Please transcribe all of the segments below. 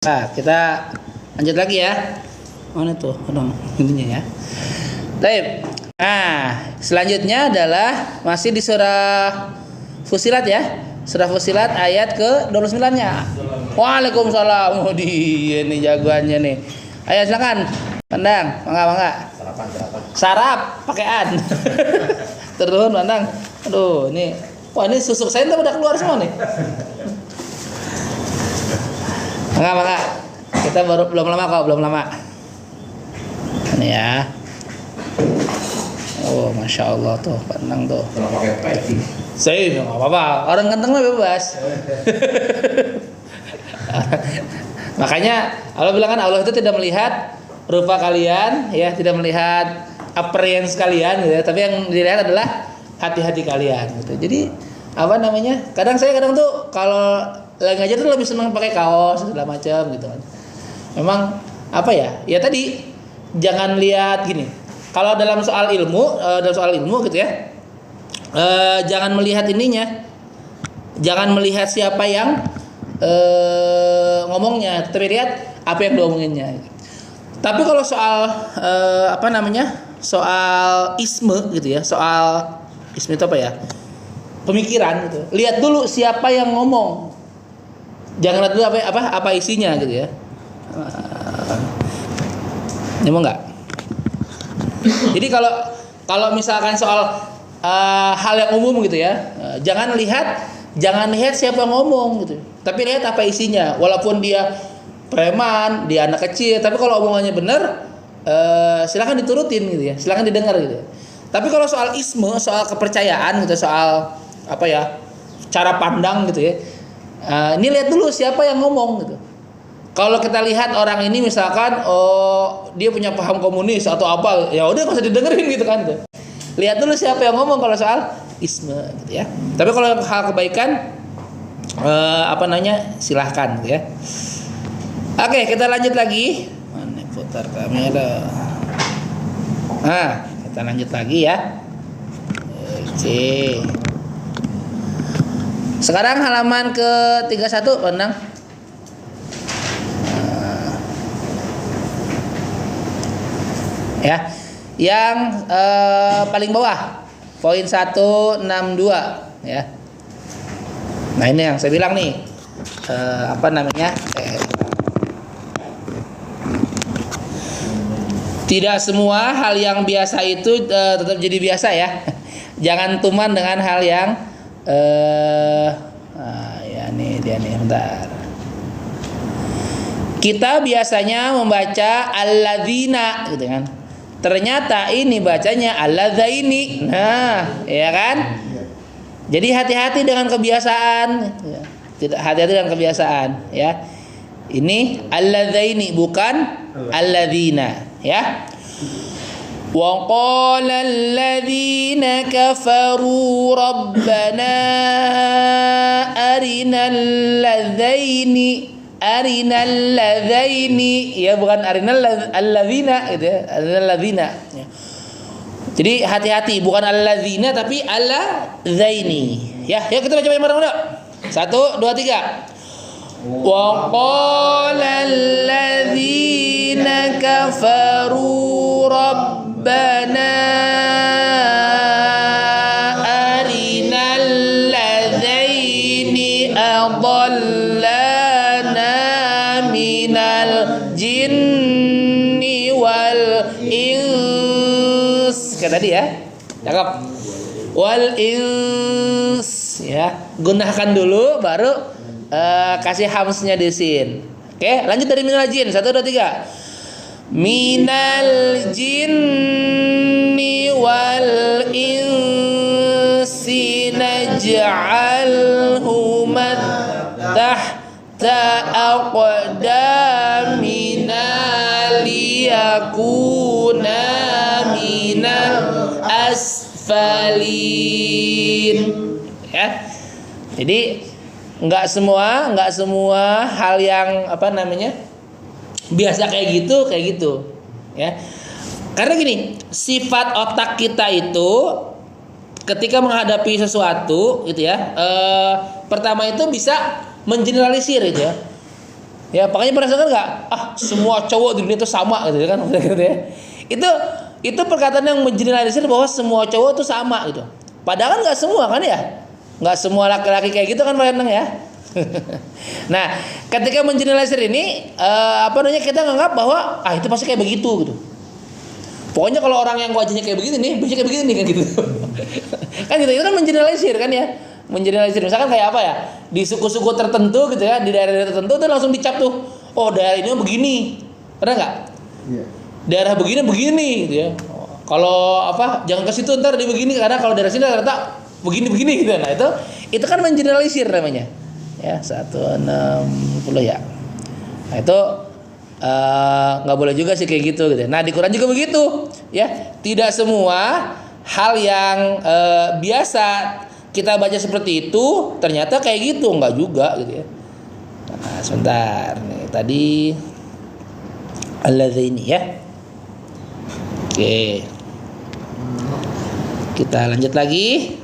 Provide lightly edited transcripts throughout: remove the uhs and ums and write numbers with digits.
Nah, kita lanjut lagi ya. Mana tuh? Ininya ya. Baik. Nah, selanjutnya adalah masih di surah Fusilat ya. Surah Fusilat ayat ke-29-nya. Waalaikumsalam. Oh, ini jagoannya nih. Ayo silakan. Pandang, mangga. Sarap pakaian. Turun pandang. Aduh, ini. Wah, ini susuk saya udah keluar semua nih. Mangga. Kita belum lama. Ini ya. Oh, masya Allah tuh, pandang tuh. Kalau pakai peci. Saya nggak apa-apa. Orang ganteng mah bebas. Makanya Allah bilang kan Allah itu tidak melihat rupa kalian, ya, tidak melihat appearance kalian, gitu ya. Tapi yang dilihat adalah hati-hati kalian, gitu. Jadi apa namanya? Kadang tuh kalau lagi ngajar tuh lebih senang pakai kaos segala macam, gitu kan. Memang apa ya? Ya tadi jangan lihat gini. Kalau dalam soal ilmu gitu ya. Jangan melihat ininya. Jangan melihat siapa yang ngomongnya, tapi lihat apa yang diomonginnya. Tapi kalau soal soal isme gitu ya. Soal isme itu apa ya? Pemikiran gitu. Lihat dulu siapa yang ngomong. Jangan lihat dulu apa isinya gitu ya. Nyambung nggak? Jadi kalau misalkan soal hal yang umum gitu ya, jangan lihat siapa yang ngomong gitu, tapi lihat apa isinya. Walaupun dia preman, dia anak kecil, tapi kalau omongannya benar, silakan diturutin gitu ya, silakan didengar gitu. Tapi kalau soal isme, soal kepercayaan gitu, soal cara pandang gitu ya, ini lihat dulu siapa yang ngomong gitu. Kalau kita lihat orang ini misalkan dia punya paham komunis atau apa, ya udah nggak usah didengerin gitu kan. Gitu. Lihat dulu siapa yang ngomong kalau soal isme gitu ya. Tapi kalau hal kebaikan silahkan gitu ya. Oke, kita lanjut lagi. Mana putar kamera. Nah, kita lanjut lagi ya. Oke. Sekarang halaman ke-31 pandang. Ya, yang paling bawah poin 162 ya. Nah ini yang saya bilang nih tidak semua hal yang biasa itu tetap jadi biasa ya. Jangan tuman dengan hal yang ya nih dia nih bentar. Kita biasanya membaca alladzina gitu kan. Ternyata ini bacanya alladzaini. Nah, ya kan? Jadi hati-hati dengan kebiasaan. Hati-hati dengan kebiasaan, ya. Ini alladzaini bukan alladzina, ya. Wa qala alladzina kafaru rabbana arinal ladzaini ya, bukan arinal alladzina gitu ya, arinal ladzina ya. Jadi hati-hati, bukan alladzina tapi alladzaini ya. Ya kita baca bareng-bareng. 1 2 3. Wa qala alladzina kafaru rabbana arinal ladzaini jinni wal ins kayak tadi ya, cakep. Wal ins ya, gunakan dulu baru kasih hamsnya di sin. Oke, lanjut dari minal jin. 1 2 3. Minal jinni wal insi naj'alhum aqdamina liyakuna minal asfalin ya. Jadi nggak semua hal yang biasa kayak gitu ya. Karena gini, sifat otak kita itu ketika menghadapi sesuatu gitu ya, pertama itu bisa mengeneralisir itu ya. Ya, makanya pernah dengar nggak? Semua cowok di dunia itu sama gitu kan? Gitu ya. Itu perkataan yang mengeneralisir bahwa semua cowok itu sama gitu. Padahal kan nggak semua kan ya? Nggak semua laki-laki kayak gitu kan Pak Endang ya? Nah, ketika mengeneralisir ini kita nganggap bahwa itu pasti kayak begitu gitu. Pokoknya kalau orang yang wajahnya kayak begini nih, biasanya kayak begini kan gitu. Kan gitu, itu kan mengeneralisir kan ya. Mengeneralisir misalkan kayak apa ya? Di suku-suku tertentu gitu ya, di daerah-daerah tertentu itu langsung dicap tuh. Oh, daerah ini begini. Pernah enggak? Iya. Daerah begini gitu ya. Kalau jangan ke situ ntar dia begini karena kalau daerah sini ternyata begini gitu. Nah, itu kan mengeneralisir namanya. Ya, 160 ya. Nah, itu nggak boleh juga sih kayak gitu. Nah, di Quran juga begitu, ya. Tidak semua hal yang biasa kita baca seperti itu ternyata kayak gitu, nggak juga gitu ya. Nah, sebentar nih tadi alladzini ya. Oke, kita lanjut lagi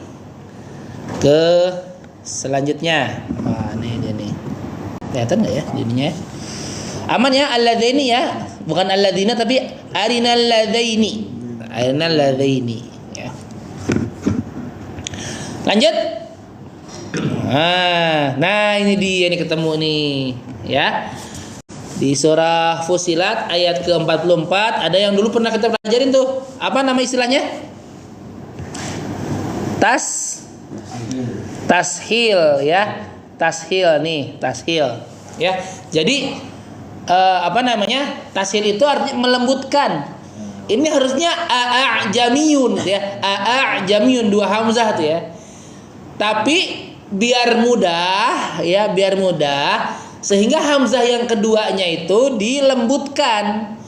ke selanjutnya. Nih dia nih, kelihatan nggak ya jadinya? Aman ya, alladzaini ya, bukan alladzina tapi arinal ladzaini ya. Lanjut. Nah ini dia nih ketemu nih ya. Di surah Fusilat ayat ke-44 ada yang dulu pernah kita pelajarin tuh. Apa nama istilahnya? Tashil ya. Tashil ya. Jadi tashil itu artinya melembutkan. Ini harusnya a'jamiyun ya. A'jamiyun 2 hamzah tuh ya. Tapi biar mudah sehingga hamzah yang keduanya itu dilembutkan.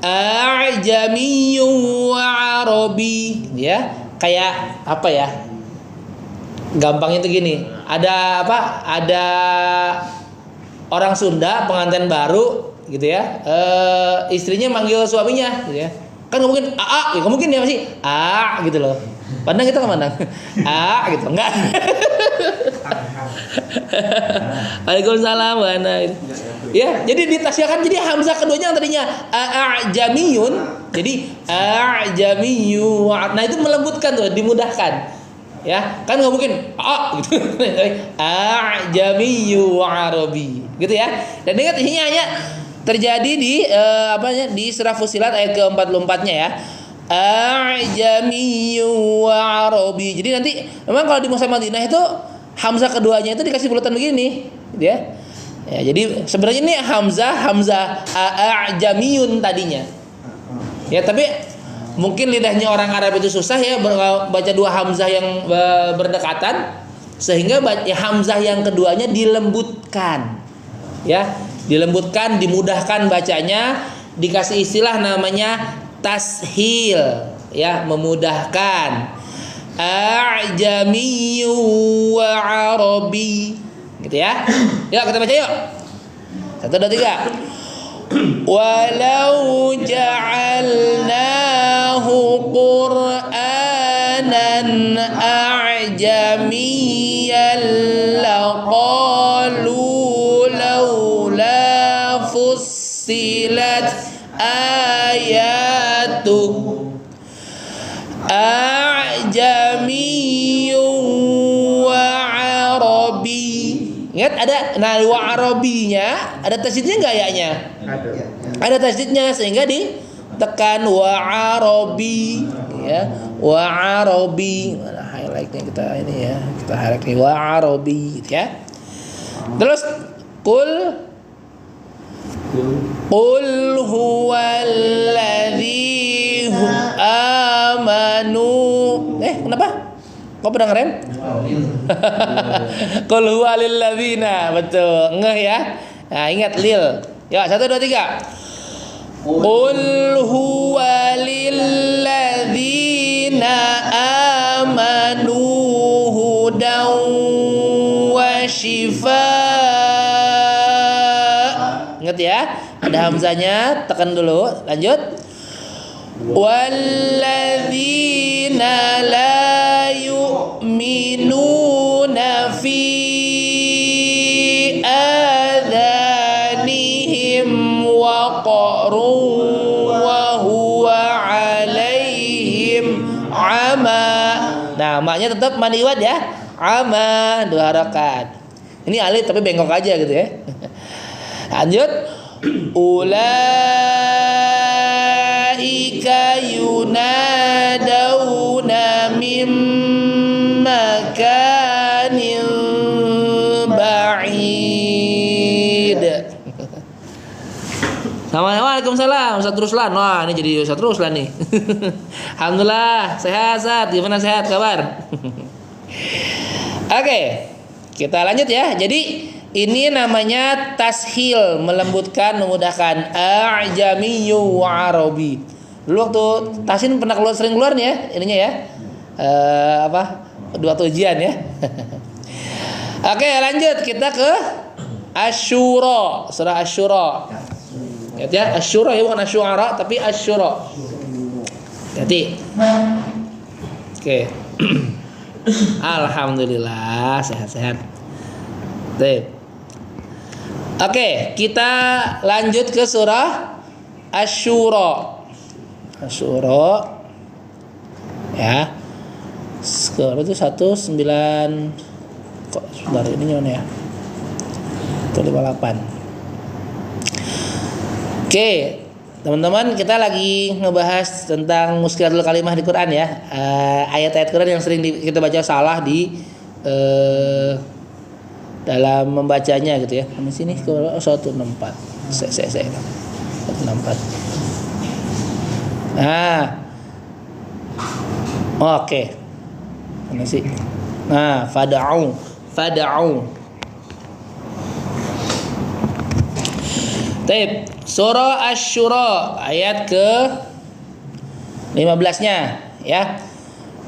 A'jamiyun wa arabi ya. Kayak apa ya? Gampangnya tuh gini. Ada orang Sunda pengantin baru gitu ya, istrinya manggil suaminya gitu ya, kan nggak mungkin ya nggak mungkin ya masih gitu loh. Pandang kita nggak pandang gitu enggak. Waalaikumsalam ya. Jadi ditasiakan jadi hamzah keduanya yang tadinya jamiyun jadi jamiyun. Nah itu melembutkan tuh, dimudahkan. Ya, kan nggak mungkin gitu. Jamiyyu wa arabi. Gitu ya. Dan ingat ini hanya terjadi di di surah Fusilat ayat ke-44-nya ya. Jamiyyu wa arabi. Jadi nanti memang kalau di Mushaf Madinah itu hamzah keduanya itu dikasih bulatan begini, gitu ya. Ya, jadi sebenarnya ini hamzah jamiyun tadinya. Ya, tapi mungkin lidahnya orang Arab itu susah ya baca 2 hamzah yang berdekatan sehingga hamzah yang keduanya dilembutkan. Ya, dilembutkan, dimudahkan bacanya, dikasih istilah namanya tashil, ya, memudahkan. A'jamiyyu wa arabi. Gitu ya. Yuk kita baca yuk. 1 2 3. Walau ja'alnahu Qur'anan a'jamiyyan laqalu laula fussilat ayatuh a'jamiyyun wa arabi. Ingat ada wa arabinya, ada tasydidnya enggak ayatnya? Ada tasydidnya sehingga ditekan wa arabi ya. Wa arabi. Mana highlightnya kita ini ya. Kita highlight nih wa arabi gitu ya. Terus qul huwallazi amanu. Kenapa? Kok pada ngerem? Qul huwa lil ladzina. Betul. Ngeh ya. Nah, ingat lil. Ya, 1 2 3. Qul huwa lil ladzina amanu hudan wa shifaa. Ingat ya. Ada hamzahnya, tekan dulu. Lanjut. Walladzina la yu'minuna fi adhanihim wa huwa alaihim ama. Nah, maknya tetap maniwat ya. Ama 2 harakat. Ini alif tapi bengkok aja gitu ya. Lanjut. Ulaika yunadawna min makanin ba'id. Assalamualaikum, waalaikumsalam. Ustaz Ruslan. Wah, ini jadi Ustaz Ruslan nih. Alhamdulillah, sehat, Ustaz. Gimana sehat kabar? Oke, kita lanjut ya. Jadi ini namanya tashil, melembutkan, memudahkan. A'jamiyyu wa arabi. Dulu waktu tasin pernah sering keluar nih ya, ininya ya. Waktu ujian ya. Oke, lanjut kita ke Asy-Syura, surah Asy-Syura. Lihat ya, Asy-Syura ya, bukan Asy-Syu'ara tapi Asy-Syura. Jadi oke. Alhamdulillah sehat-sehat. Oke, kita lanjut ke surah Asy-Syura. Asy-Syura ya. Skor itu 19 kok sebentar ini nyonya ya. 58. Oke, teman-teman, kita lagi ngebahas tentang muskilatul kalimah di Quran ya. Ayat-ayat Quran yang sering kita baca salah di dalam membacanya gitu ya. Di sini ke 164. Saya 164. Nah. Oke. Mana sih? Nah, fad'u. Taib. Surah Asy-Syura ayat ke 15-nya ya.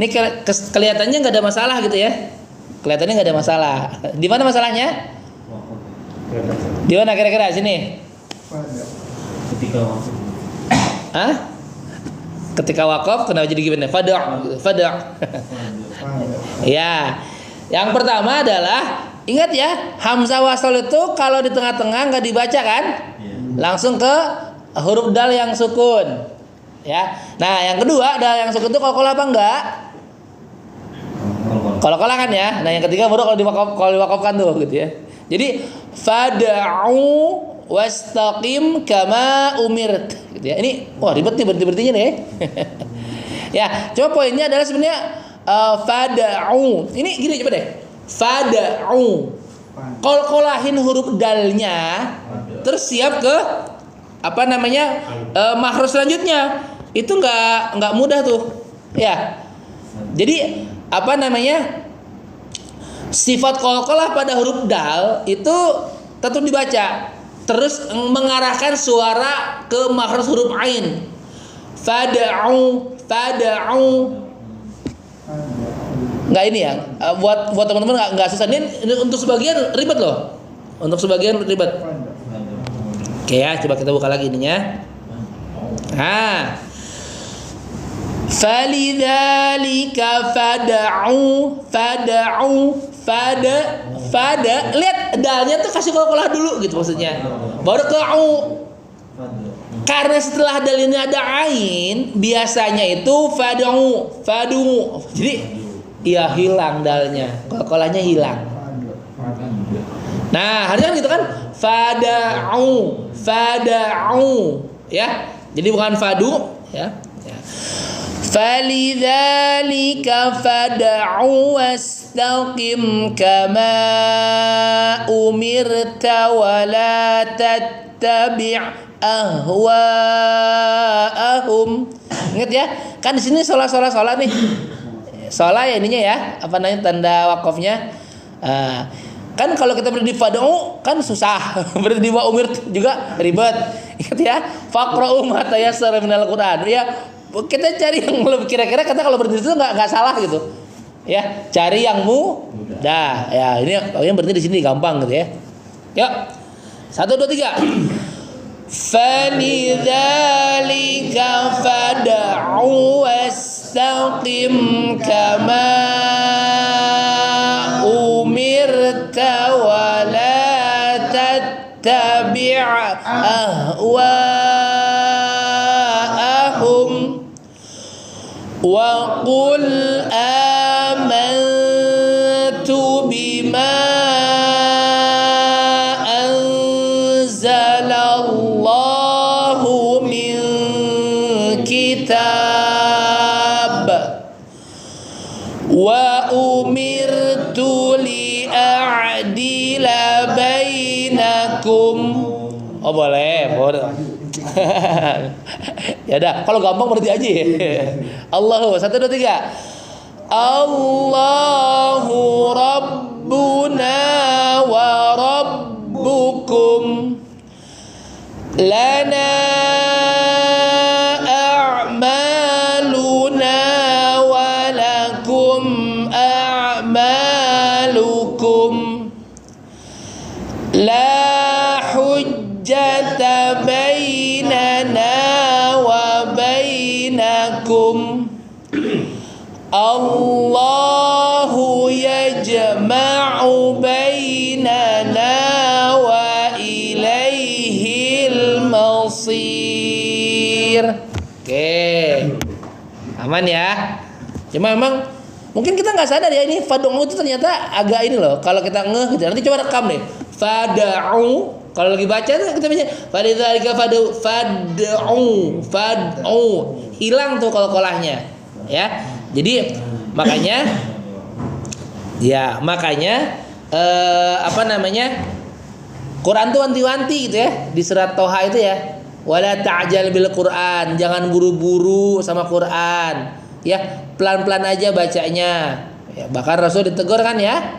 Ini kelihatannya nggak ada masalah gitu ya. Kelihatannya nggak ada masalah. Di mana masalahnya? Di mana kira-kira? Sini. Ketika wakaf. Hah? Ketika wakaf kenapa jadi gimana? Fada'. Ya. Yang pertama adalah ingat ya, hamzah wasal itu kalau di tengah-tengah nggak dibaca kan? Langsung ke huruf dal yang sukun. Ya. Nah, yang kedua dal yang sukun itu qalqalah apa enggak? Qalqalah kan ya. Nah, yang ketiga baru kalau diwakafkan tuh gitu ya. Jadi fad'u wastaqim kama umirt gitu ya. Ini wah ribet nih berhenti-berhentinya nih. Ya, coba poinnya adalah sebenarnya fad'u. Ini gini coba deh. Fad'u. Qalqalahin huruf dalnya terus siap ke makhraj selanjutnya. Itu enggak mudah tuh. Ya. Jadi sifat qalqalah pada huruf dal itu tetap dibaca. Terus mengarahkan suara ke makhraj huruf ain. Fad'u. Enggak ini ya. Buat teman-teman enggak susah. Ini untuk sebagian ribet loh. Oke ya, coba kita buka lagi ininya. Nah. Falidzalika fad'u. Lihat dalnya tuh kasih qalqalah dulu gitu maksudnya. Baru ke au. Karena setelah dal ini ada ain, biasanya itu fadu. Jadi ya hilang dalnya, qalqalahnya hilang. Nah, harusnya gitu kan? Fad'u. Ya. Jadi bukan fadu, ya. Falidzalika fad'u wastaqim kama umirta wa la tattabi' ahwa'ahum. Ingat ya, kan di sini sholat nih. Sholat ya ininya ya, tanda wakafnya. Kan kalau kita berdiri fad'u kan susah, berdiri wa umir juga ribet. Ingat ya, faqra'u ma tayassara minal Qur'an. Ya, kita cari yang lebih kira-kira kata kalau berdiri itu enggak salah gitu. Ya, cari yang mudah. Ya, ini yang berdiri di sini gampang gitu ya. Yuk. 1 2 3. Falidzalika fad'u wastaqim kama umirta wa la tattabi' ahwa'ahum wa qul amantu bima anzalallahu min kitab wa umirtu li'a'dila bainakum. Oh boleh. Ya dah, kalau gampang berarti aja ya. Allahu 1 2 3. Allahu rabbuna wa rabbukum lana a'maluna wa lakum a'malukum la hujjata bainana wa bainakum Allahu yajma'u bainana wa ilaihil masir. Oke, aman ya. Cuma memang mungkin kita nggak sadar ya, ini fad'u itu ternyata agak ini loh. Kalau kita ngeh gitu, nanti coba rekam deh. Fad'u, kalau lagi baca kita baca fadzalika fad'u, hilang tuh kolahnya ya. Jadi makanya Quran tuh wanti-wanti gitu ya di surat Toha itu ya. Wala ta'jal bil Quran, jangan buru-buru sama Quran. Ya, pelan-pelan aja bacanya. Ya, bahkan Rasul ditegur kan ya.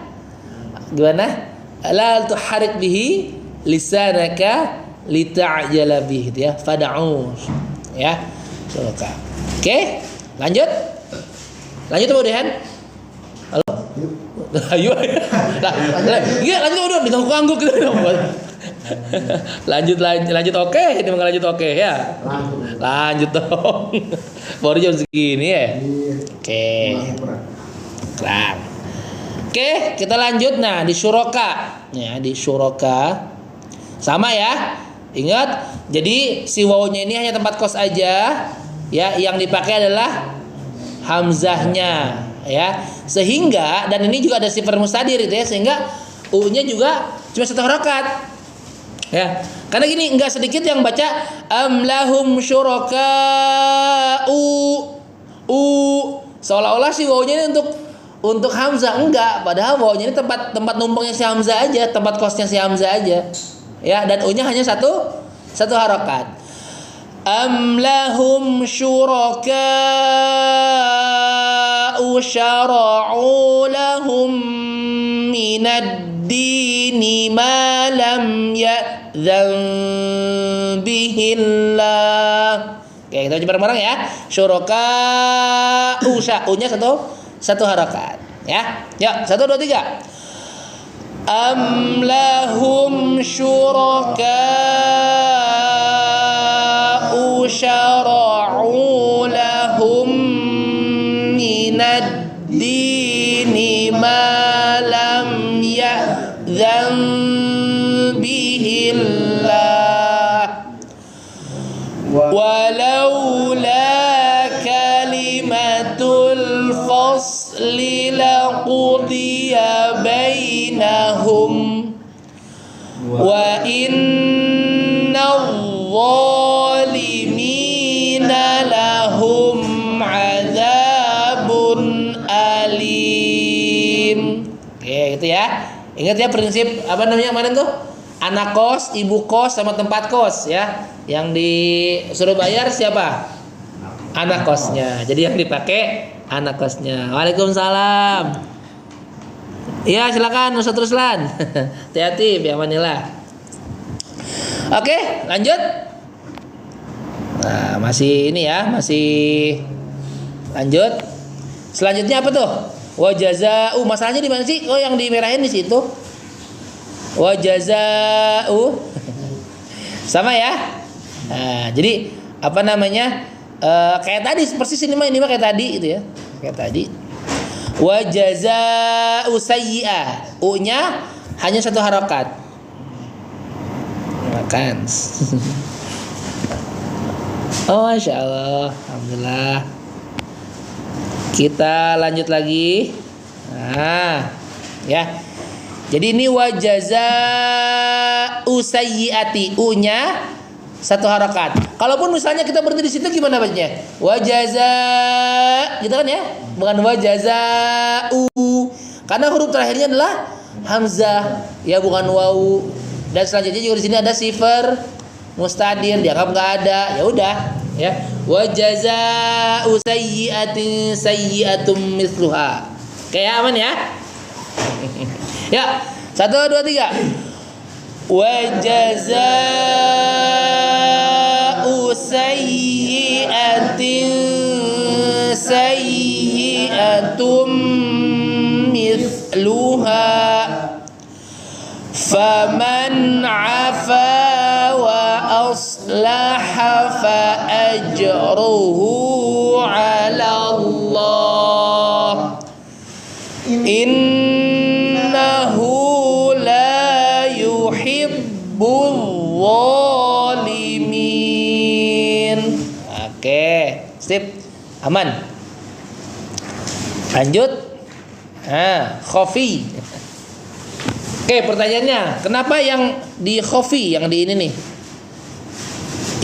Gimana? La tuharik bihi lisanaka lita'jala bihi ya. Fad'u. Ya. Oke, lanjut. Lanjut Pak Dehan. Halo. Ayo. Iya, lanjut udah ditanggung-tanggung gitu. Lanjut oke, ini lanjut oke ya. Lanjut dong. Baru jam segini ya. Oke. Keren. Oke, kita lanjut nah di syuraka. Ya, di syuraka. Sama ya. Ingat, jadi si wawunya ini hanya tempat kos aja. Ya, yang dipakai adalah hamzahnya ya, sehingga dan ini juga ada sifat mustadir itu ya, sehingga u-nya juga cuma 1 harakat ya, karena gini enggak sedikit yang baca lahum syuraka'u seolah-olah si wawunya ini untuk hamzah, enggak, padahal wawunya ini tempat numpangnya si hamzah aja, tempat kosnya si hamzah aja ya, dan u-nya hanya satu harakat. Am lahum syuraka'u syara'u lahum minad dini ma lam ya'zan bihillah. Oke, kita baca bareng-bareng ya. Syuraka'u u-nya satu harakat ya. Ya, 1 2 3. Am lahum syuraka'u syara'u lahum minad dini ma lam ya'zan bihillah walaula kalimatul fasli laqudiya bainahum wa innadh zalimina lahum adzabun alim. Oke, gitu ya. Ingat ya prinsip apa namanya kemarin tuh? Anak kos, ibu kos sama tempat kos ya. Yang disuruh bayar siapa? Anak kosnya. Jadi yang dipakai anak kosnya. Waalaikumsalam. Iya, silakan Ustaz Ruslan. Hati-hati, biamanillah. Oke, lanjut. Nah, masih ini ya, masih lanjut. Selanjutnya apa tuh? Wa jazaa'u. Masalahnya di mana sih? Oh, yang dimerahin di situ. Wa jazaa'u. Sama ya? Nah, jadi apa namanya? Kayak tadi persis ini mah kayak tadi gitu ya. Kayak tadi. Wa jazaa'u sayyi'ah. U-nya hanya 1 harakat. Makan. Oh, Masya Allah. Alhamdulillah. Kita lanjut lagi. Nah, ya. Jadi ini wajaza'u sayyiati, u-nya satu harakat. Kalaupun misalnya kita berhenti di situ gimana bacanya? Wajaza, gitu kan ya? Bukan wajaza'u. Karena huruf terakhirnya adalah hamzah, ya bukan wawu. Dan selanjutnya juga di sini ada sifar mustadir, dianggap nggak ada. Ya udah, ya. Wajaza'u sayyi'atin sayyi'atum mithluha. Kayak aman ya? Ya, 1, 2, 3. Wajaza'u sayyi'atin sayyi'atum mithluha. Faman 'afa wa aslaha fa ajruhu 'ala Allah. Innahu la yuhibbul zalimin. Oke, sip. Aman. Lanjut. Khofi. Oke, pertanyaannya, kenapa yang di khofi, yang di ini nih,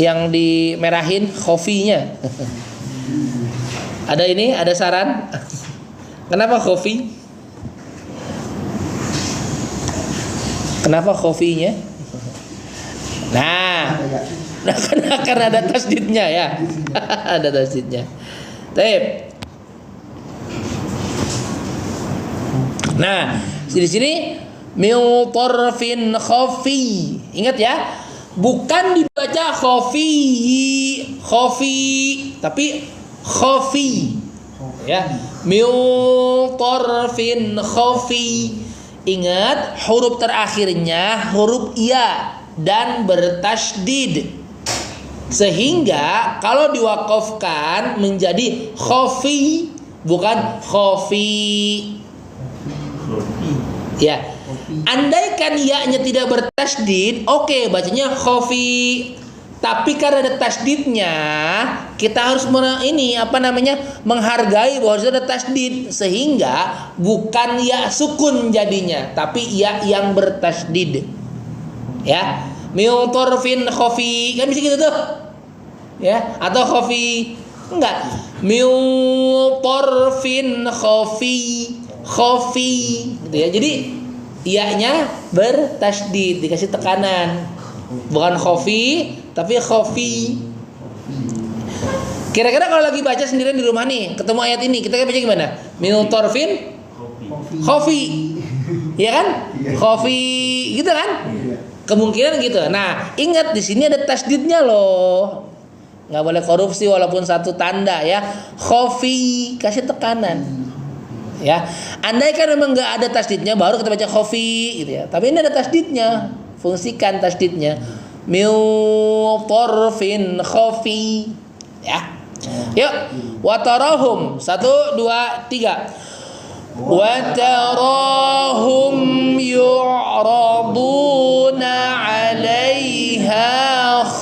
yang dimerahin khofinya? Ada ini, ada saran? Kenapa khofi? Kenapa khofinya? Nah, karena ada tasdidnya ya. Ada tasdidnya. Baik. Nah, di sini min tarfin khafi. Ingat ya, bukan dibaca khafi, tapi khafi. Ya, min tarfin khafi. Ingat, huruf terakhirnya huruf ya dan bertasydid. Sehingga kalau diwakafkan menjadi khafi, bukan khafi. Ya. Andaikan ya-nya tidak bertasydid, oke, bacanya khafi. Tapi karena ada tasdidnya, kita harus menghargai bahwa ada tasdid, sehingga bukan ya sukun jadinya, tapi ya yang bertasdid. Ya, min tarfin khafi, kan bisa gitu tuh. Ya, atau khafi. Enggak. Min tarfin khafi, gitu ya. Jadi ya-nya bertasdid, dikasih tekanan. Bukan khafi, tapi khafi. Kira-kira kalau lagi baca sendirian di rumah nih, ketemu ayat ini, kita baca gimana? Min tarfin khafi. Iya kan? Khafi, gitu kan? Kemungkinan gitu. Nah, ingat di sini ada tasdidnya loh. Nggak boleh korupsi walaupun satu tanda ya. Khafi, kasih tekanan. Ya. Andaikan memang nggak ada tasdidnya, baru kita baca khafi gitu ya. Tapi ini ada tasdidnya. Fungsikan tasdidnya. Min tarfin khafi. Ya. Yuk, wa tarahum. 1, 2, 3. Wa tarahum yu'raduna 'alaiha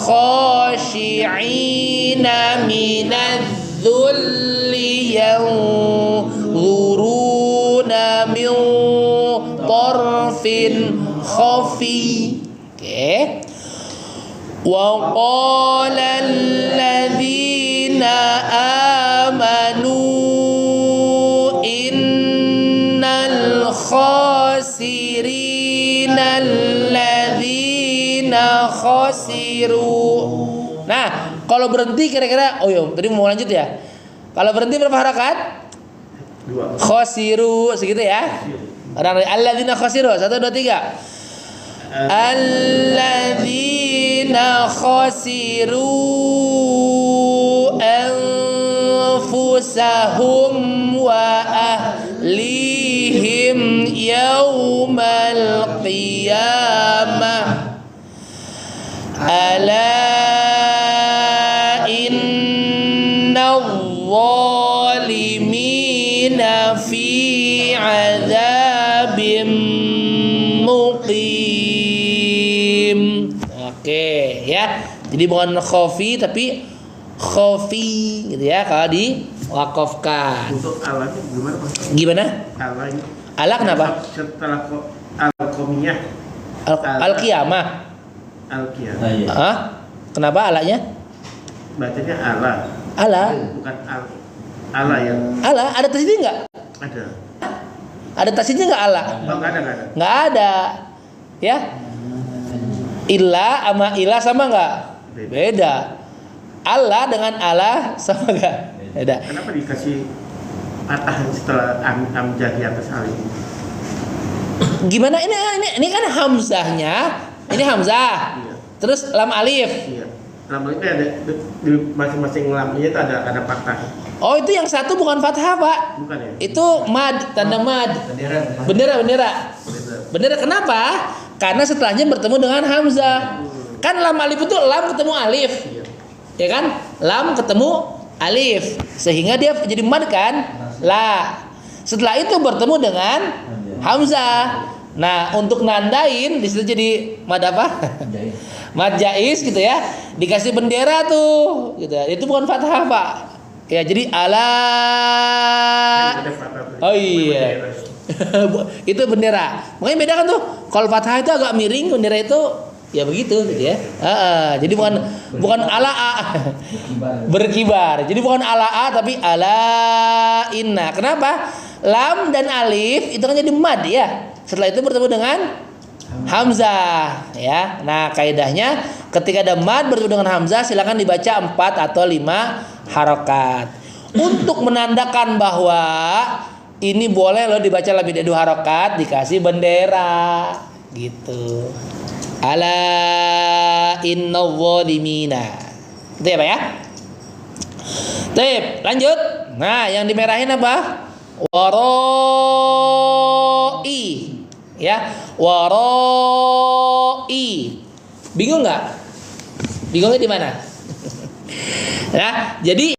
khashi'ina minadh-dhulli yanzuruna min tarfin khafi. Oke. Wa qala alladziina aamanu innal khasirina alladziina khasiru. Nah, kalau berhenti kira-kira, oh iya, tadi mau lanjut ya. Kalau berhenti berapa harakat? 2. Khasiru, segitu ya. Orang alladzina khasiru. 1, 2, 3. Alladzina khasiru anfusahum wa ahlihim yaumal qiyamah. Ala innaadh-dhalimina fi 'adzabim muqim. Oke. ya. Jadi bukan khofi tapi khofi gitu ya kalau diwakafkan. Untuk ala itu gimana Pak? Gimana? Ala ini. Ala kenapa? Setelah al-qomiyah. Al-qiyamah. Al-qiyamah. Iya. Hah? Kenapa alanya? Bacanya ala. Ala. Bukan ala yang Ala ada tasdidnya enggak? ada. Ada tasdidnya enggak ala? Oh, enggak ada. Enggak ada. Ya. Illa sama ila sama enggak? Beda. Allah dengan ala sama enggak? Beda. Kenapa dikasih patah setelah amjad di atas alif? Gimana ini kan hamzahnya. Ini hamzah. Iya. Terus lam alif. Iya. Lam alif ada di masing-masing lamnya itu ada patah. Oh, itu yang satu bukan fathah, Pak. Bukan ya? Itu mad, tanda mad. Bendera kenapa? Karena setelahnya bertemu dengan hamzah. Kan lam alif itu lam ketemu alif. Iya. Ya kan? Lam ketemu alif. Sehingga dia jadi mad kan? La. Setelah itu bertemu dengan hamzah. Nah, untuk nandain di situ jadi mad apa? Mad jaiz gitu ya. Dikasih bendera tuh gitu. Itu bukan fathah, Pak. Ya, jadi ala. Ada patah. Oh iya. Itu bendera. Makanya beda kan tuh. Kalau fathah itu agak miring, bendera itu ya begitu gitu ya. Jadi bukan ala a. Berkibar. Jadi bukan ala a tapi ala inna. Kenapa? Lam dan alif itu kan jadi mad ya. Setelah itu bertemu dengan hamzah ya. Nah, kaidahnya ketika ada mad bertemu dengan hamzah silakan dibaca 4 atau 5 harokat. Untuk menandakan bahwa ini boleh loh dibaca lebih dari 2 harokat, dikasih bendera gitu. Ala innal zalimina. Itu ya Pak ya. Tip, lanjut. Nah, yang dimerahin apa? Waroi. Ya, waroi. Bingung nggak? Bingungnya di mana? Ya, jadi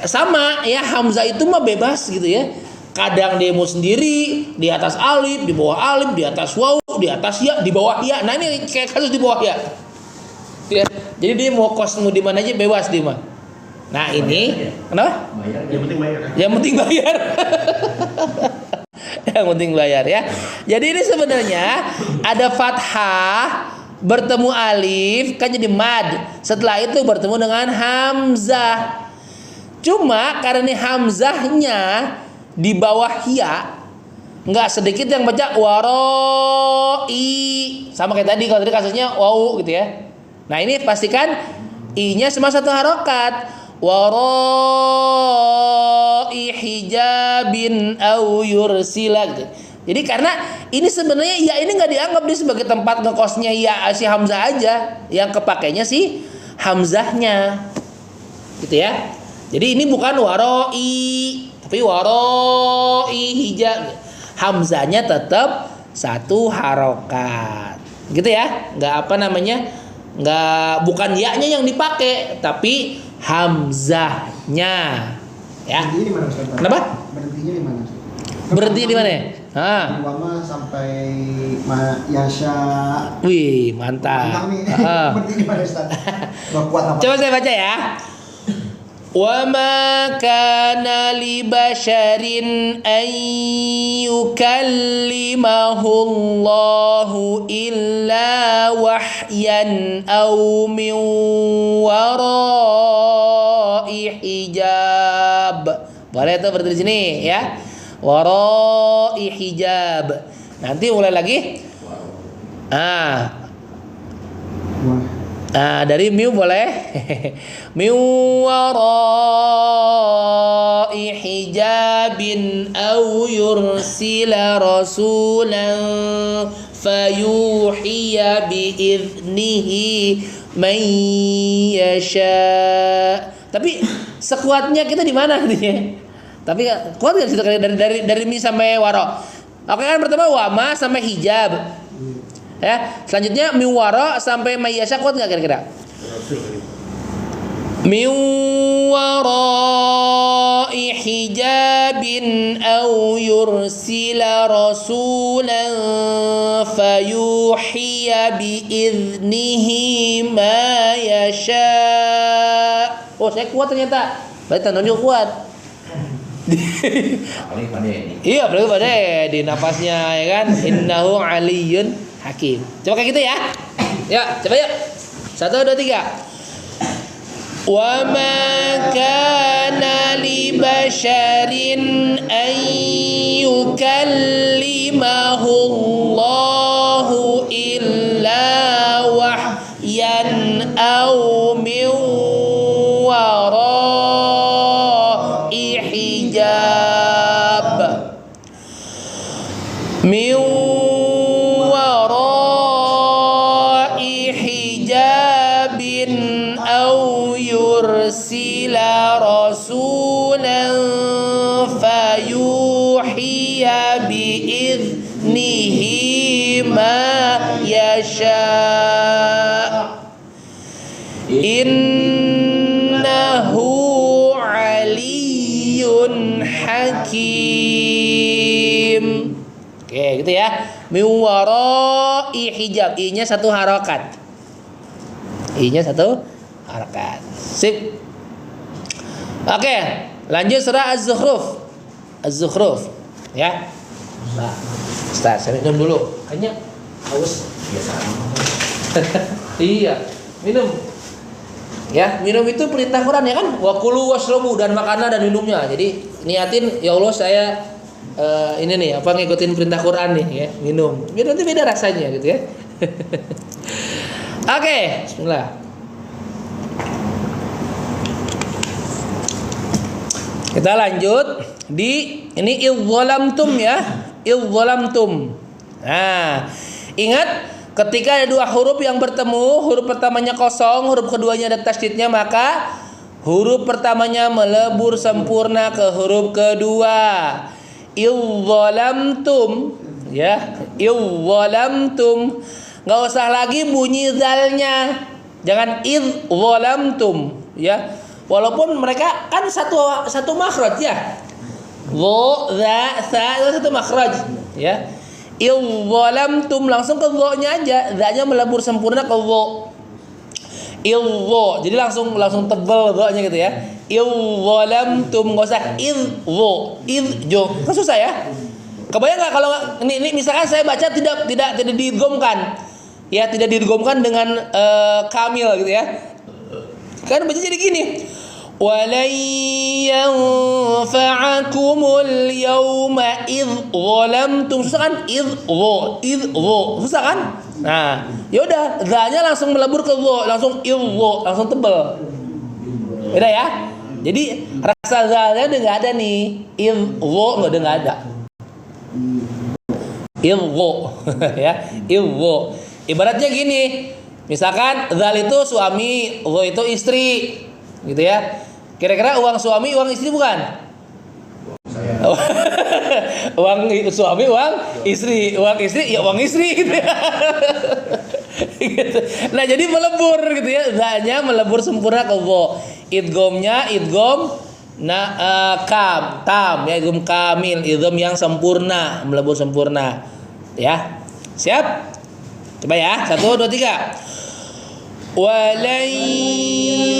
sama ya, hamzah itu mah bebas gitu ya. Kadang dia mau sendiri di atas alif, di bawah alif, di atas waw, di atas ya, di bawah ya. Nah, ini kayak kasus di bawah ya. Ya, jadi dia mau kos mau di mana aja bebas dia mah. Nah, ini kenapa? Yang penting bayar. Yang penting bayar. Yang penting bayar ya. Jadi ini sebenarnya ada fathah bertemu alif kan jadi mad. Setelah itu bertemu dengan hamzah. Cuma karena ini hamzahnya di bawah ya, nggak sedikit yang baca waroi. Sama kayak tadi, kalau tadi kasusnya waw gitu ya. Nah, ini pastikan i-nya cuma 1 harokat. Waroi hijabin au yursila gitu. Jadi karena ini sebenarnya ya ini nggak dianggap dia sebagai tempat ngekosnya ya si hamzah aja, yang kepakainya si hamzahnya gitu ya. Jadi ini bukan waroi tapi waroi hijab, hamzahnya tetap 1 harokat gitu ya. Nggak apa namanya, nggak, bukan ya-nya yang dipakai tapi hamzahnya ya. Berhenti di mana Ustaz? Kenapa? Berhentinya di mana? Berhenti di mana? Umpama sampai yasha. Wih, mantap. Mantap nih. Berhenti di mana Ustaz? Gak kuat apa? Coba saya baca ya. Wa ma kana li basharin an yukallimahu Allahu illa wahyan aw min wara'i hijab. Boleh tuh berarti di sini ya. Wara'i hijab. Nanti mulai lagi. Dari miu boleh. Min wara'i hijabin aw yursila rasulan fayuhiya biiznihi man yasha. Tapi sekuatnya kita di mana gitu. Tapi kuat enggak situ dari mi sampai waro. Oke kan, pertama wama sampai hijab. Ya, selanjutnya miwara sampai mayyasha kuat nggak kira-kira? Miwara hijabin أو يرسل رسولا فيوحي بإذنه ما يشاء. Oh, saya kuat ternyata. Berarti tandanya kuat. Iya, apalagi pada di napasnya ya kan. Innahu aliyyun hakim. Coba kayak gitu ya. Ya, coba yuk. 1, 2, 3. Wa ma kana li basharin an yukallimahu Allahu illa wahyan aw min wara'i hijab. Min wara'i hijabin aw yursila rasulan fayuhiya biiznihi ma yasha. Innahu aliyyun hakim. Oke, gitu ya. Min wara'i hijab. I-nya 1 harokat. I-nya 1 harokat. Sip. Oke, lanjut surah Az-Zukhruf. Az-Zukhruf, ya. Nah, start. Saya minum dulu. Kayaknya haus. Biasa. Iya, minum. Ya, minum itu perintah Quran ya kan? Wa kulu washrabu, dan makanlah dan minumnya. Jadi niatin, ya Allah saya ini nih apa ngikutin perintah Quran nih ya, minum. Biar nanti beda rasanya gitu ya. Oke, bismillah. Kita lanjut di ini idzalamtum ya, idzalamtum. Nah, ingat ketika ada 2 huruf yang bertemu, huruf pertamanya kosong, huruf keduanya ada tasydidnya, maka huruf pertamanya melebur sempurna ke huruf kedua. Idzalamtum ya, idzalamtum. Enggak usah lagi bunyi zalnya. Jangan idzalamtum ya. Walaupun mereka kan satu makhraj ya. Dha, za, sa itu satu makhraj ya. Idzalamtum langsung ke dha-nya aja, dha-nya melebur sempurna ke dha. Idza. Jadi langsung tebal dha-nya gitu ya. Idzalamtum, enggak usah idza, idjo. Kan susah ya? Kebayang enggak kalau ini misalkan saya baca tidak diidghamkan. Ya, tidak diidghamkan dengan kamil gitu ya. Kan baca jadi gini. Walan yanfa'akumul yawma idh zalamtum. Susah kan? Idho. Susah kan? Nah, yaudah, dha-nya langsung melebur ke dha, langsung idho, langsung tebel. Beda ya? Jadi rasa dha-nya udah enggak ada nih. Idho udah enggak ada. Idho ya, idho. Ibaratnya gini, misalkan zal itu suami, dha itu istri, gitu ya. Kira-kira uang suami, uang istri bukan? Uang suami, uang istri, ya uang istri gitu ya. Gitu. Nah, jadi melebur gitu ya, dha-nya melebur sempurna ke dha. Idghamnya idgham tam ya, idgham kamil, idgham yang sempurna, melebur sempurna. Ya. Siap? Coba ya, 1, 2, 3. Walan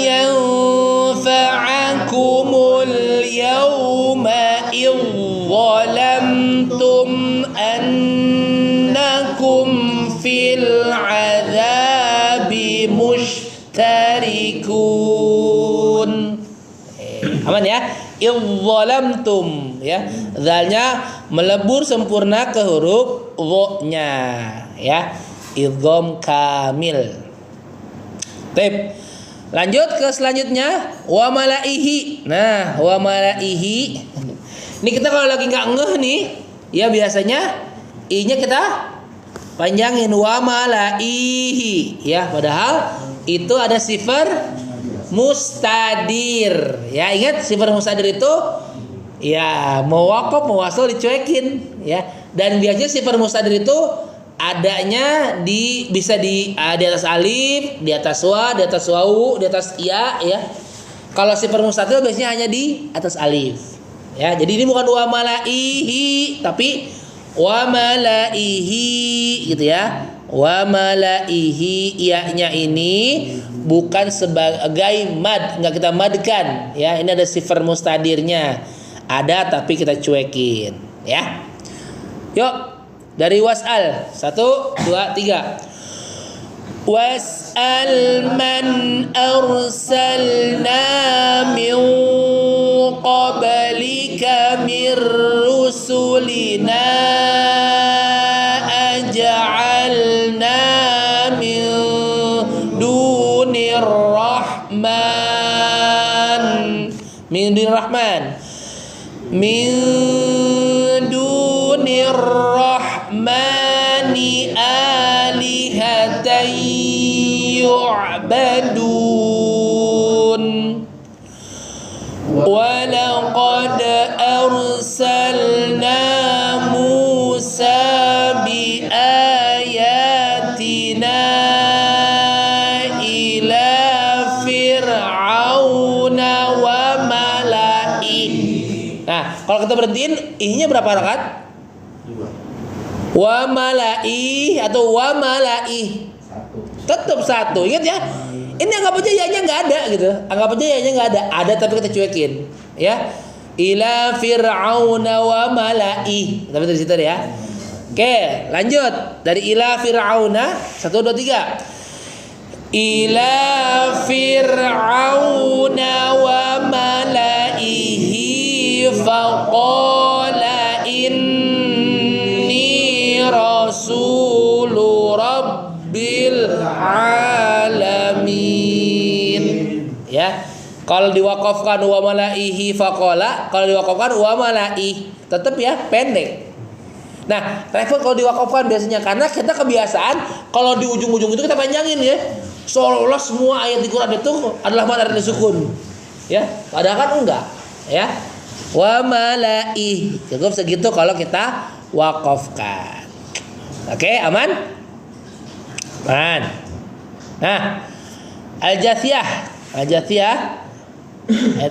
yanfa'akumul yawma idh zalamtum annakum fil 'adzabi mushtarikun. Aman ya? Idh zalamtum ya. Zalnya melebur sempurna ke huruf dha-nya ya. Idgham kamil. Baik. Lanjut ke selanjutnya, wa malaihi. Nah, wa malaihi. Ini kita kalau lagi enggak ngeh nih, ya biasanya i-nya kita panjangin wa malaihi ya, padahal itu ada sifar mustadir. Ya, ingat sifar mustadir itu ya mau waqaf mau wasal dicuekin ya. Dan biasanya sifar mustadir itu adanya bisa di atas alif, di atas wa, di atas wawu, di atas ya ya. Kalau sifar mustatir biasanya hanya di atas alif Ya, jadi ini bukan wa malaihi tapi wa malaihi gitu ya. Wa malaihi iya-nya ini bukan sebagai mad, enggak kita madkan ya. Ini ada sifar mustadirnya. Ada tapi kita cuekin ya. Yuk dari was'al 1 2 3. Was'al man arsalna min qablika min rusulina aj'alna min dunir rahman min dunir rahmani alihatan yu'badun walaqad arsalna Musa biayatina ila fir'auna wa malaih. Nah, kalau kita berhentiin ihnya berapa rakaat? 2. Wa malaih atau wa malaih? Tetap 1. Ingat ya. Ini anggap aja ya-nya enggak ada gitu. Anggap aja ya-nya enggak ada. Ada tapi kita cuekin, ya. Ila fir'auna wa malaih. Tapi dari situ ya. Oke, lanjut. Dari ila fir'auna 1 2 3. Ila fir'auna wa malaihi faqala inni rasulu rabbil alamin. Ya. Kalau diwakafkan wa malaihi faqala, kalau diwakafkan wa malaih, tetap ya pendek. Nah, repot kalau diwakafkan biasanya karena kita kebiasaan kalau di ujung-ujung itu kita panjangin ya. Seolah-olah semua ayat di Quran itu adalah mad ada sukun. Ya, padahal kan enggak, ya. Wa malaih. Cukup segitu kalau kita wakafkan. Oke, aman? Aman. Nah, Al-Jathiyah ayat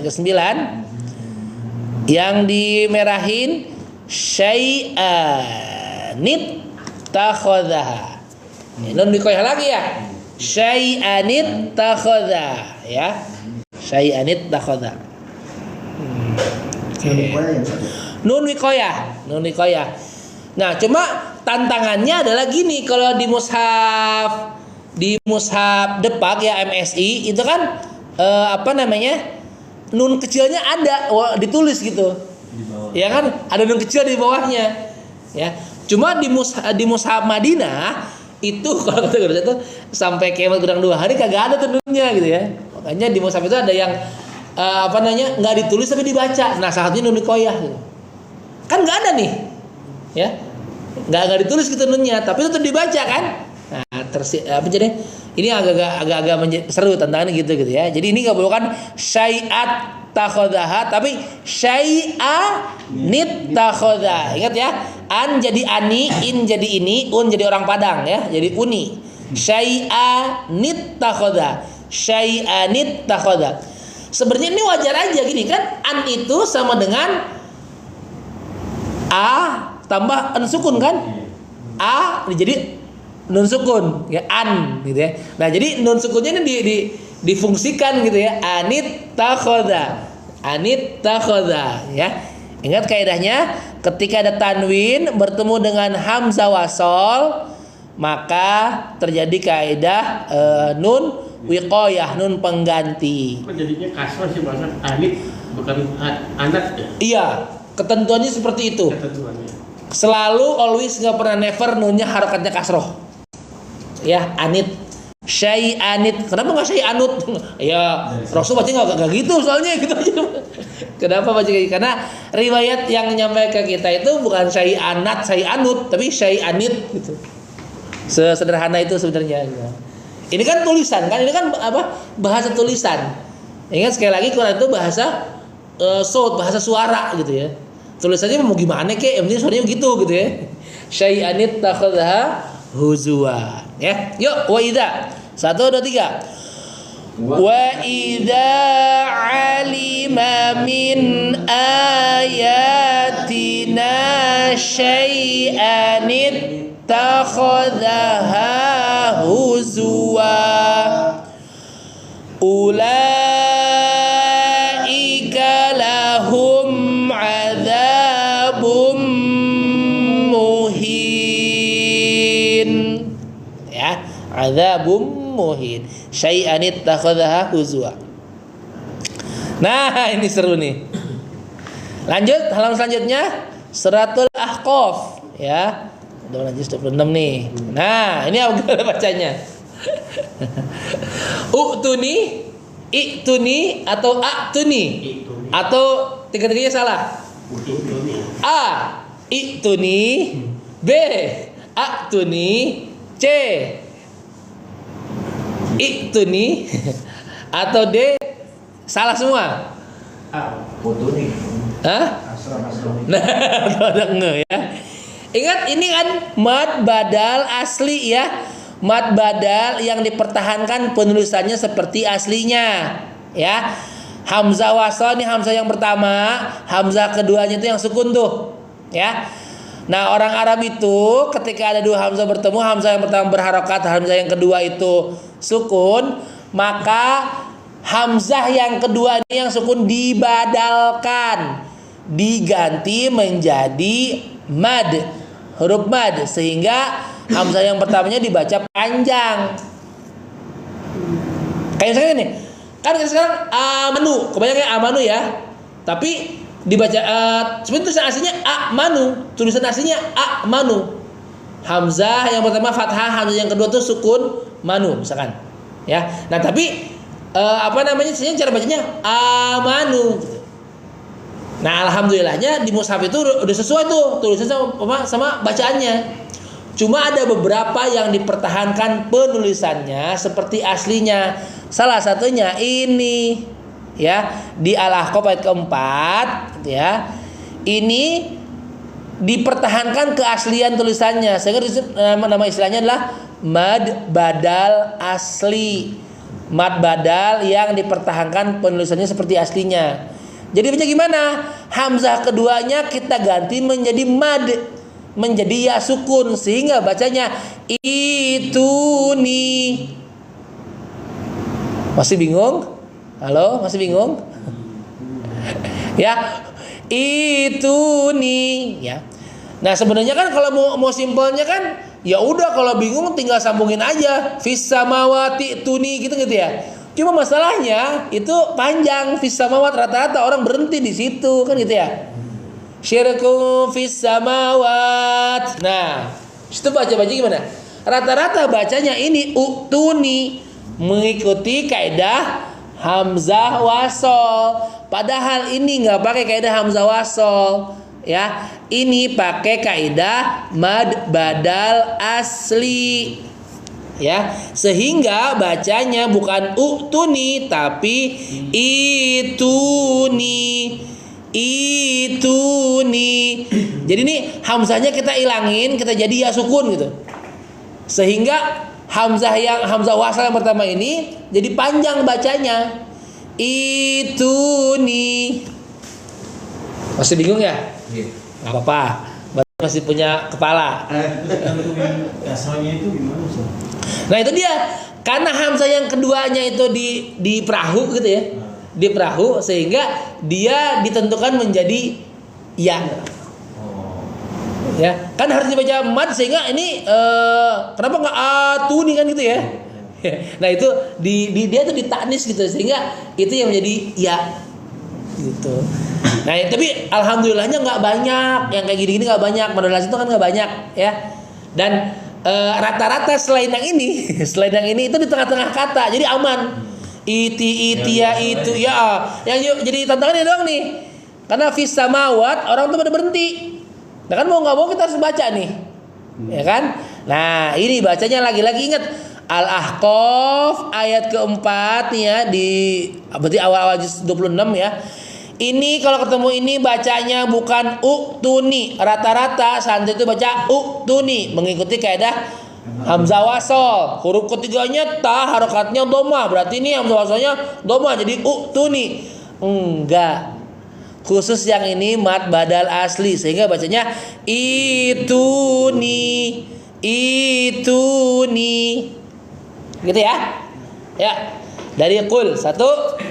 ke-9 yang dimerahin syai'anit takhadha. Nun dikoyah lagi ya. Syai'anit takhadha ya. Syai'anit takhadha. Nun wikoyah. Nah, cuma tantangannya adalah gini, kalau di mushaf Depak ya MSI itu kan nun kecilnya ada ditulis gitu. Ya kan? Ada nun kecil di bawahnya. Ya. Cuma di mushaf Madinah itu kalau kata guru itu sampai kiamat kurang 2 hari kagak ada tuh nunnya gitu ya. Makanya di mushaf itu ada yang nggak ditulis tapi dibaca. Nah, salah satunya nun koyah gitu. Kan nggak ada nih. Ya. Nggak ditulis gitu nunnya, tapi itu dibaca kan? Nah, jadi ini agak-agak seru tantangannya gitu ya. Jadi ini nggak boleh kan syai'at takhadha, tapi syai'anit takhadha. Ingat ya, an jadi ani, in jadi ini, un jadi orang Padang ya, jadi uni. Syai'anit takhadha, syai'anit takhadha. Sebenarnya ini wajar aja gini kan, an itu sama dengan a tambah an sukun kan, a jadi nun sukun ya, an gitu ya. Nah, jadi nun sukunnya ini difungsikan gitu ya. Anit takhadha ya. Ingat kaidahnya, ketika ada tanwin bertemu dengan hamzah wasol, maka terjadi kaidah nun wiqayah, nun pengganti. Jadinya kasroh sih bahasa anit bukan anak ya. Iya, ketentuannya seperti itu. Ketentuannya. Selalu always, nggak pernah never nunnya harakatnya kasroh. Ya, anit, syai'anit. Kenapa nggak syai'anut? Ya, Rasul baca nggak gitu soalnya gitu aja. Kenapa baca kayak gitu? Karena riwayat yang nyampe ke kita itu bukan syai'anat, syai'anut, tapi syai'anit gitu. Sesederhana itu sebenarnya. Ini kan tulisan kan, ini kan bahasa tulisan. Ingat sekali lagi, Quran itu bahasa saut, bahasa suara gitu ya. Tulisannya mau gimana kek? Yang penting suaranya gitu ya. Syai'anit takhadha huzwa. Ya, yuk wa idza 1 2 3. Wa idza alima min ayatina syai'an ittakhadhaha huzwa ulaika lahum adzabum muhin. Ya, adzabum muhin. Syai'an ittakhadhaha huzwa. Nah, ini seru nih. Lanjut halaman selanjutnya Suratul Ahqaf ya. Udah lanjut 26 nih. Nah, ini apa bacanya? U'tuni, i'tuni atau a'tuni? Atau tiga-tiganya salah? A, i'tuni, B, a'tuni, C, i'tuni atau D salah semua? Utuni. Hah? Nah, ada nge ya. Ingat ini kan mad badal asli ya. Mad badal yang dipertahankan penulisannya seperti aslinya ya. Hamzah wasal ini hamzah yang pertama, hamzah keduanya itu yang sukun tuh ya. Nah, orang Arab itu ketika ada dua hamzah bertemu, hamzah yang pertama berharokat, hamzah yang kedua itu sukun, maka hamzah yang kedua ini yang sukun dibadalkan, diganti menjadi mad, huruf mad, sehingga hamzah yang pertamanya dibaca panjang. Kayak misalnya nih, kan sekarang amanu, kebanyakan amanu ya, tapi dibaca sebenarnya tulisan aslinya amanu, tulisan aslinya amanu. Hamzah yang pertama fathah, hamzah yang kedua tuh sukun manu misalkan. Ya. Nah, tapi sebenarnya cara bacanya amanu. Nah, alhamdulillahnya di mushaf itu udah sesuai tuh tulisannya sama bacaannya. Cuma ada beberapa yang dipertahankan penulisannya seperti aslinya. Salah satunya ini ya, di Al-Ahqaf ayat keempat ya. Ini dipertahankan keaslian tulisannya. Sehingga nama istilahnya adalah mad badal asli. Mad badal yang dipertahankan penulisannya seperti aslinya. Jadi baca gimana? Hamzah keduanya kita ganti menjadi mad, menjadi ya sukun, sehingga bacanya ituni. Masih bingung? Halo, masih bingung? Ya, ituni ya. Nah, sebenarnya kan kalau mau simpelnya kan ya udah, kalau bingung tinggal sambungin aja fis samawati tuni gitu ya. Cuma masalahnya itu panjang, fis samawat, rata-rata orang berhenti di situ kan gitu ya. Syirku fis samawat. Nah, itu baca gimana? Rata-rata bacanya ini utuni, mengikuti kaidah hamzah wasol. Padahal ini nggak pakai kaidah hamzah wasol ya. Ini pakai kaidah mad badal asli ya, sehingga bacanya bukan utuni tapi ituni. Jadi nih hamzahnya kita ilangin, kita jadi ya sukun gitu, sehingga hamzah wasal yang pertama ini jadi panjang bacanya ituni. Masih bingung ya? Nggak apa-apa, masih punya kepala. Asalnya itu gimana sih? Nah, itu dia, karena hamzah yang keduanya itu di perahu gitu ya, di perahu, sehingga dia ditentukan menjadi ya. Ya, kan harus dibaca mad, sehingga ini kenapa nggak atuni kan gitu ya? Nah, itu dia tuh ditaknis gitu, sehingga itu yang menjadi ya gitu. Nah, tapi alhamdulillahnya nggak banyak yang kayak gini-gini, nggak banyak, modulasi itu kan nggak banyak ya. Dan rata-rata selain yang ini itu di tengah-tengah kata, jadi aman. Itia itu ya. Yang jadi tantangannya doang nih, karena fis samawat orang tuh pada berhenti. Nah, kan mau nggak mau kita harus baca nih, ya kan? Nah, ini bacanya lagi-lagi ingat Al-Ahqaf ayat keempat ya, berarti awal-awal juz 26 ya. Ini kalau ketemu ini bacanya bukan uktuni. Rata-rata santri itu baca uktuni, mengikuti kaidah Hamzah wasol, huruf ketiganya ta, harokatnya doma, berarti ini hamzah wasolnya doma, jadi uktuni. Enggak, khusus yang ini mad badal asli, sehingga bacanya ituni, gitu ya. Ya, dari qul 1,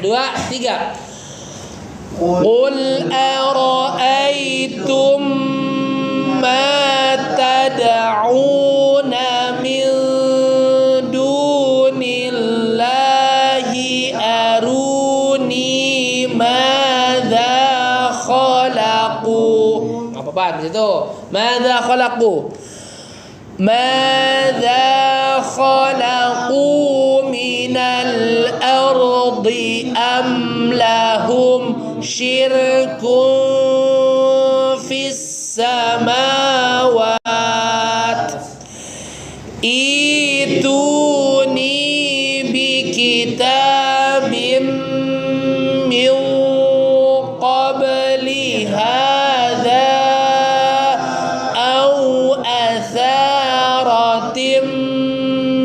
2, 3. Qul ara'aytum ma tad'una min dunillahi aruni madza khalaqu. Apa-apa di situ? Madza khalaqu. Madza khalaqu minal ardi am lahum syirkun fis samawat. Ituni bi kitabim min qabli hadza au atharatim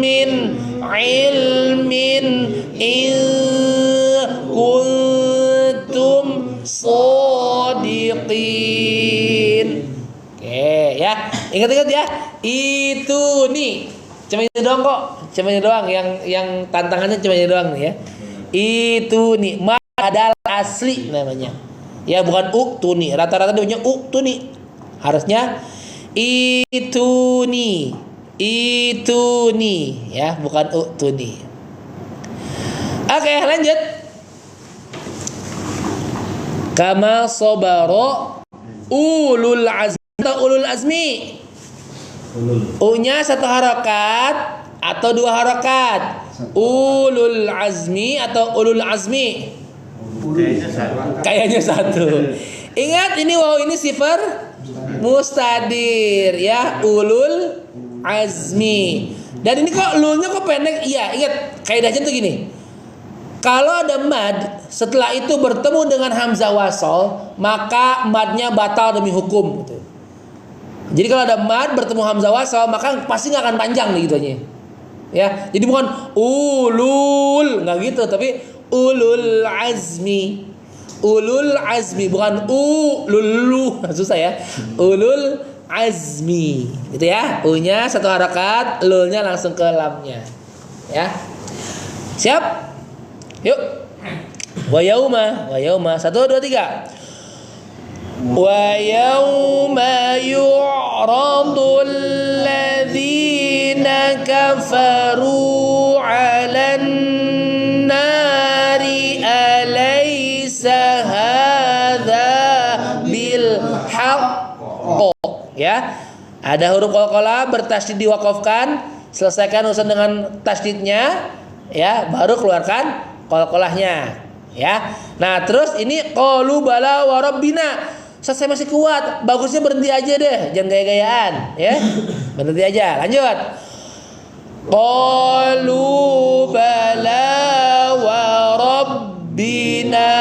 min ilmin in kuntum shadiqin. Oke ya, ingat-ingat ya. Itu nih, cuma ini doang kok, cuma ini doang yang tantangannya cuma ini doang nih ya. Itu nih, madal asli namanya. Ya bukan uktuni, rata-rata dia punya uktuni. Harusnya itu nih ya, bukan uktuni. Oke, lanjut. Kama sobaro ulul azmi. U-nya 1 harokat atau 2 harokat. Ulul azmi atau ulul azmi. Kayaknya 1. Ingat ini waw ini sifar mustadir ya, ulul azmi. Dan ini kok lulnya kok pendek? Iya, ingat kaidahnya tuh gini. Kalau ada mad setelah itu bertemu dengan hamzah wasol, maka madnya batal demi hukum gitu. Jadi kalau ada mad bertemu hamzah wasol, maka pasti nggak akan panjang nih gitunya. Ya, jadi bukan ulul, nggak gitu, tapi ulul azmi. Ulul azmi, bukan ululu. Susah ya. Ulul azmi. Gitu ya. U-nya 1 harakat, lulnya langsung ke lamnya. Ya. Siap? Yuk. Wa yauma. 1, 2, 3. Wa yauma yu'radul ladzina kafaru 'alan nari alaysa hadza bil haqq. Ya. Ada huruf qalqalah bertasydid diwaqafkan, selesaikan urusan dengan tasydidnya ya, baru keluarkan qalqalahnya ya. Nah, terus ini qalu bala wa rabbina. Saya masih kuat, bagusnya berhenti aja deh, jangan gaya-gayaan ya. Berhenti aja, lanjut. Qalu bala wa rabbina.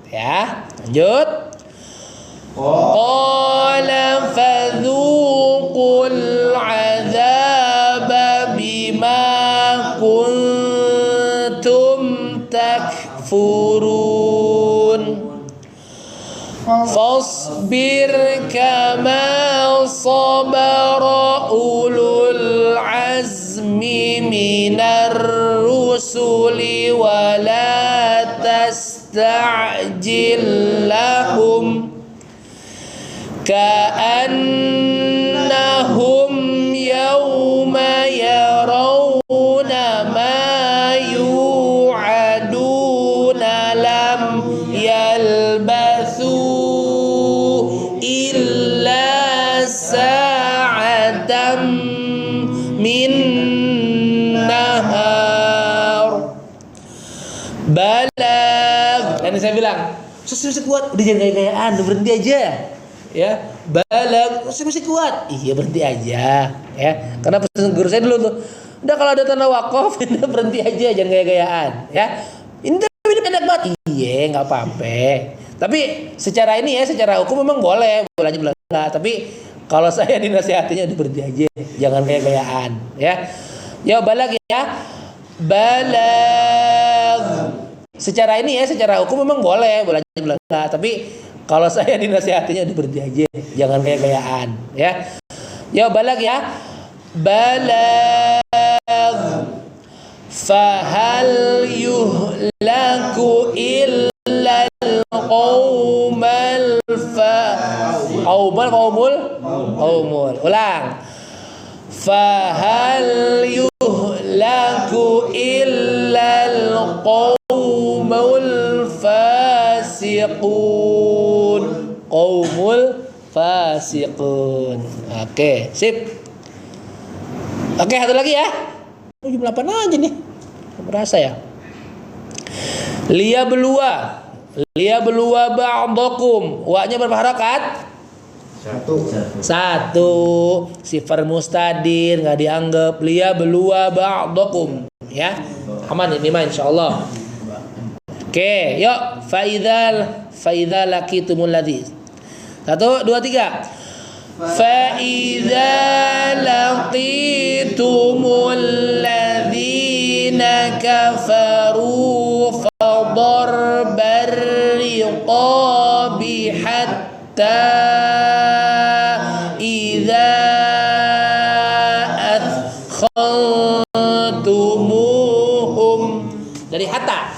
Ya, lanjut. Qala fadzuqul adzaba bima kuntum takfurun. Fasbir kama sabara ulul azmi minar rusuli wa la tasta'jil lahum ka'annahum yawma yarawna ma yu'aduna lam yalbathu illa sa'atan min nahar balag. Dan saya bilang, saya masih kuat, udah jangan gaya-gayaan, udah berhenti aja ya. Balag, saya masih kuat, iya berhenti aja ya. Karena pesan guru saya dulu tuh, udah kalau ada tanda wakaf udah berhenti aja, jangan gaya-gayaan ya. Ini pendek banget, iya nggak apa-apa. Tapi secara ini ya, secara hukum memang boleh aja bilang enggak. Tapi Kalau saya dinasihatinya udah berhenti aja, jangan kayak-kayaan, ya. Ya balag ya. Balag. Secara ini ya, secara hukum memang boleh aja bilang, tapi kalau saya dinasihatinya udah berhenti aja, jangan kayak-kayaan, ya. Ya balag ya. Balag. Fahal yuhlaku illa al-qaumal qaumul. Ulang. Fahal yuhlaku illa al-qaumul fasiqun. Qaumul fasiqun. Oke, sip. Oke, satu lagi ya. Jam 8 aja nih. Berasa ya. Liya belua ba'dakum. Wa-nya berapa harakat? Satu. Sifar mustadir nggak dianggap. Liya belua ba'dakum. Ya. Aman ini mah insyaallah. Oke, yuk. Faidza laqitumul ladzi. 1 2 3. فَإِذَا لَقِيتُمُ الَّذِينَ كَفَرُوا فَضَرْبَ الرِّقَابِ حَتَّى إِذَا أَثْخَنْتُمُوهُم. Dari hatta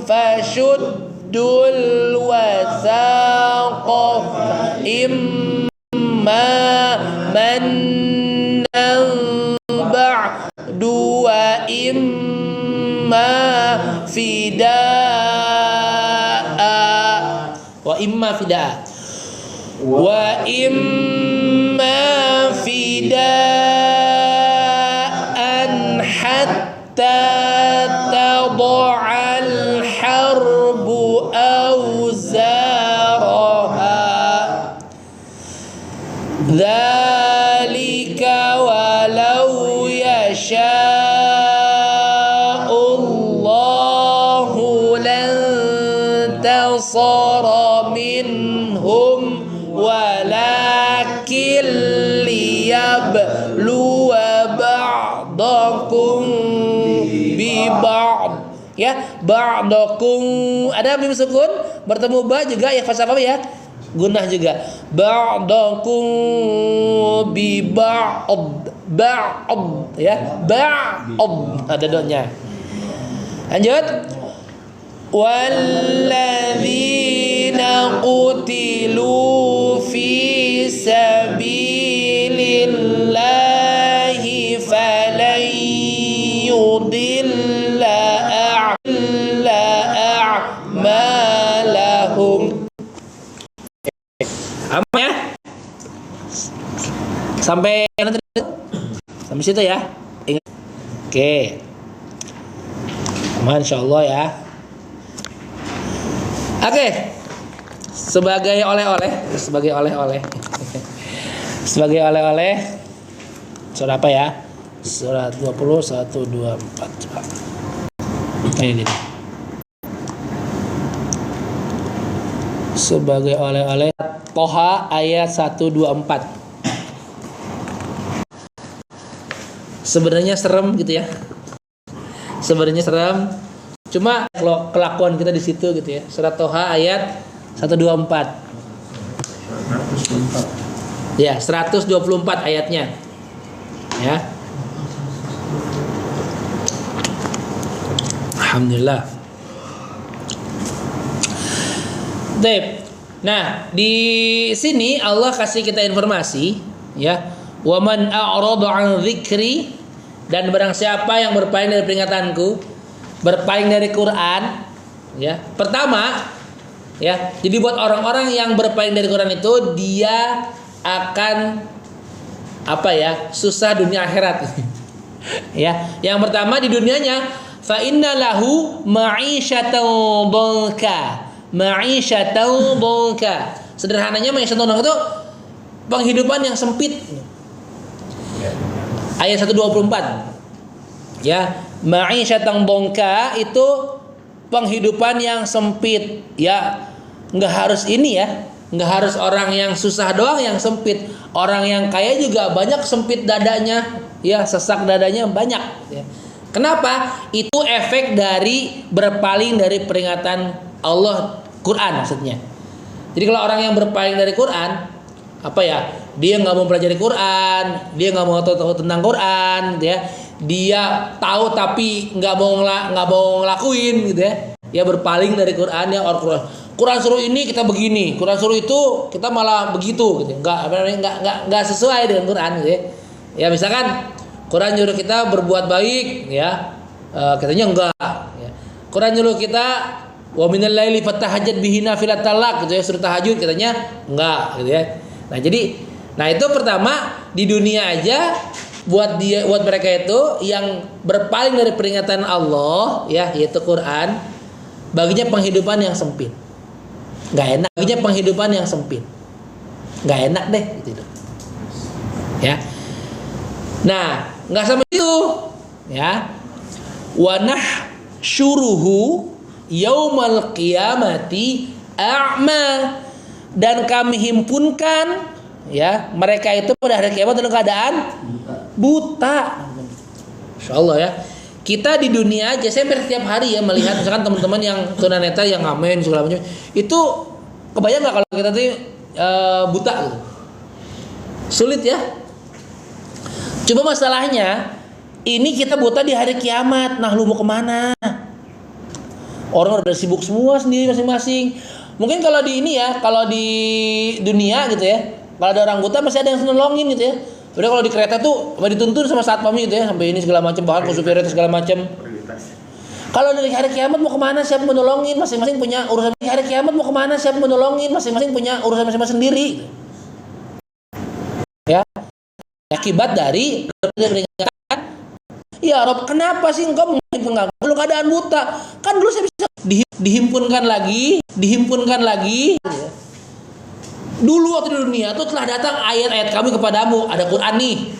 fashuddul wasaq imma mannan ba'du wa imma fida'an hatta tada'al harbu awzaraha. Dzalika walau yasha'ullahu lantasara minhum walakin liyabluwa ba'dakum bi ba'd. Ya, ba'dakum ada mim sukun bertemu ba juga ya fasal apa ya? Gunnah juga. Ba'dakum bi ba'd. Ba'd ya. Ba'd ada dotnya. Lanjut. Walladzina qutilu fi sabilillahi falan yudilla a'malahum. Aman ya? Sampai situ ya. Ingat. Oke. Aman insyaallah ya. Oke. Sebagai oleh-oleh surat apa ya? Surat 20 1 2 4 coba. Ini. Sebagai oleh-oleh Toha ayat 124. Sebenarnya serem gitu ya. Cuma kalau kelakuan kita di situ gitu ya. Surat Toha ayat 124. Ya, 124 ayatnya. Ya. Alhamdulillah. Baik. Nah, di sini Allah kasih kita informasi ya. Wa man a'rada 'an dzikri, dan barang siapa yang berpaling dari peringatanku, berpaling dari Quran, ya. Pertama, ya. Jadi buat orang-orang yang berpaling dari Quran itu dia akan apa ya? Susah dunia akhirat. Ya. Yang pertama di dunianya fa inna lahu ma'isyatan dhanka. Ma'isyatan dhanka. Sederhananya ma'isyatan dhanka itu penghidupan yang sempit. Ayat 124. Ya, ma'isyatan dongka itu penghidupan yang sempit. Ya, nggak harus ini ya, nggak harus orang yang susah doang yang sempit. Orang yang kaya juga banyak sempit dadanya, ya sesak dadanya banyak. Ya. Kenapa? Itu efek dari berpaling dari peringatan Allah, Quran maksudnya. Jadi kalau orang yang berpaling dari Quran, apa ya? Dia nggak mau pelajari Quran, dia nggak mau tahu tentang Quran, gitu ya. Dia tahu tapi nggak mau ngelakuin, gitu ya. Dia berpaling dari Quran, ya orang Quran suruh ini kita begini, Quran suruh itu kita malah begitu, gitu. Nggak sesuai dengan Quran, gitu ya. Ya misalkan Quran nyuruh kita berbuat baik, ya, katanya enggak. Ya. Quran nyuruh kita wa minal laili fatahajjat bihi nafilat talak, gitu ya, suruh tahajud, katanya enggak, gitu ya. Nah itu pertama di dunia aja buat mereka itu yang berpaling dari peringatan Allah, ya, yaitu Quran, baginya penghidupan yang sempit, nggak enak, baginya penghidupan yang sempit, nggak enak deh, gitu, ya. Nah nggak sampai itu, ya, wanah syuruhu yaumal qiyamati a'ma, dan kami himpunkan, ya, mereka itu pada hari kiamat dalam keadaan buta. Insya Allah ya. Kita di dunia aja, saya setiap hari ya melihat misalkan teman-teman yang tunanetra yang ngamen segala macam, itu kebayang nggak kalau kita tuh buta gitu? Sulit ya. Coba masalahnya ini kita buta di hari kiamat. Nah lu mau kemana? Orang udah sibuk semua sendiri masing-masing. Mungkin kalau di ini ya, kalau di dunia gitu ya, kalau ada orang buta masih ada yang nolongin gitu ya. Udah kalau di kereta tuh dituntun sama satpam gitu ya, sampai ini segala macam, bahkan ke supir itu segala macam. Kalau dari hari kiamat mau kemana, siapa menolongin, masing-masing punya urusan. Di hari kiamat mau kemana, siapa menolongin, masing-masing punya urusan masing-masing sendiri. Ya, akibat dari peringatan. Ya Rob, kenapa sih engkau mengganggu kalau keadaan buta? Kan dulu saya bisa dihimpunkan lagi. Ya. Dulu waktu di dunia itu telah datang ayat-ayat kami kepadamu, ada Quran nih,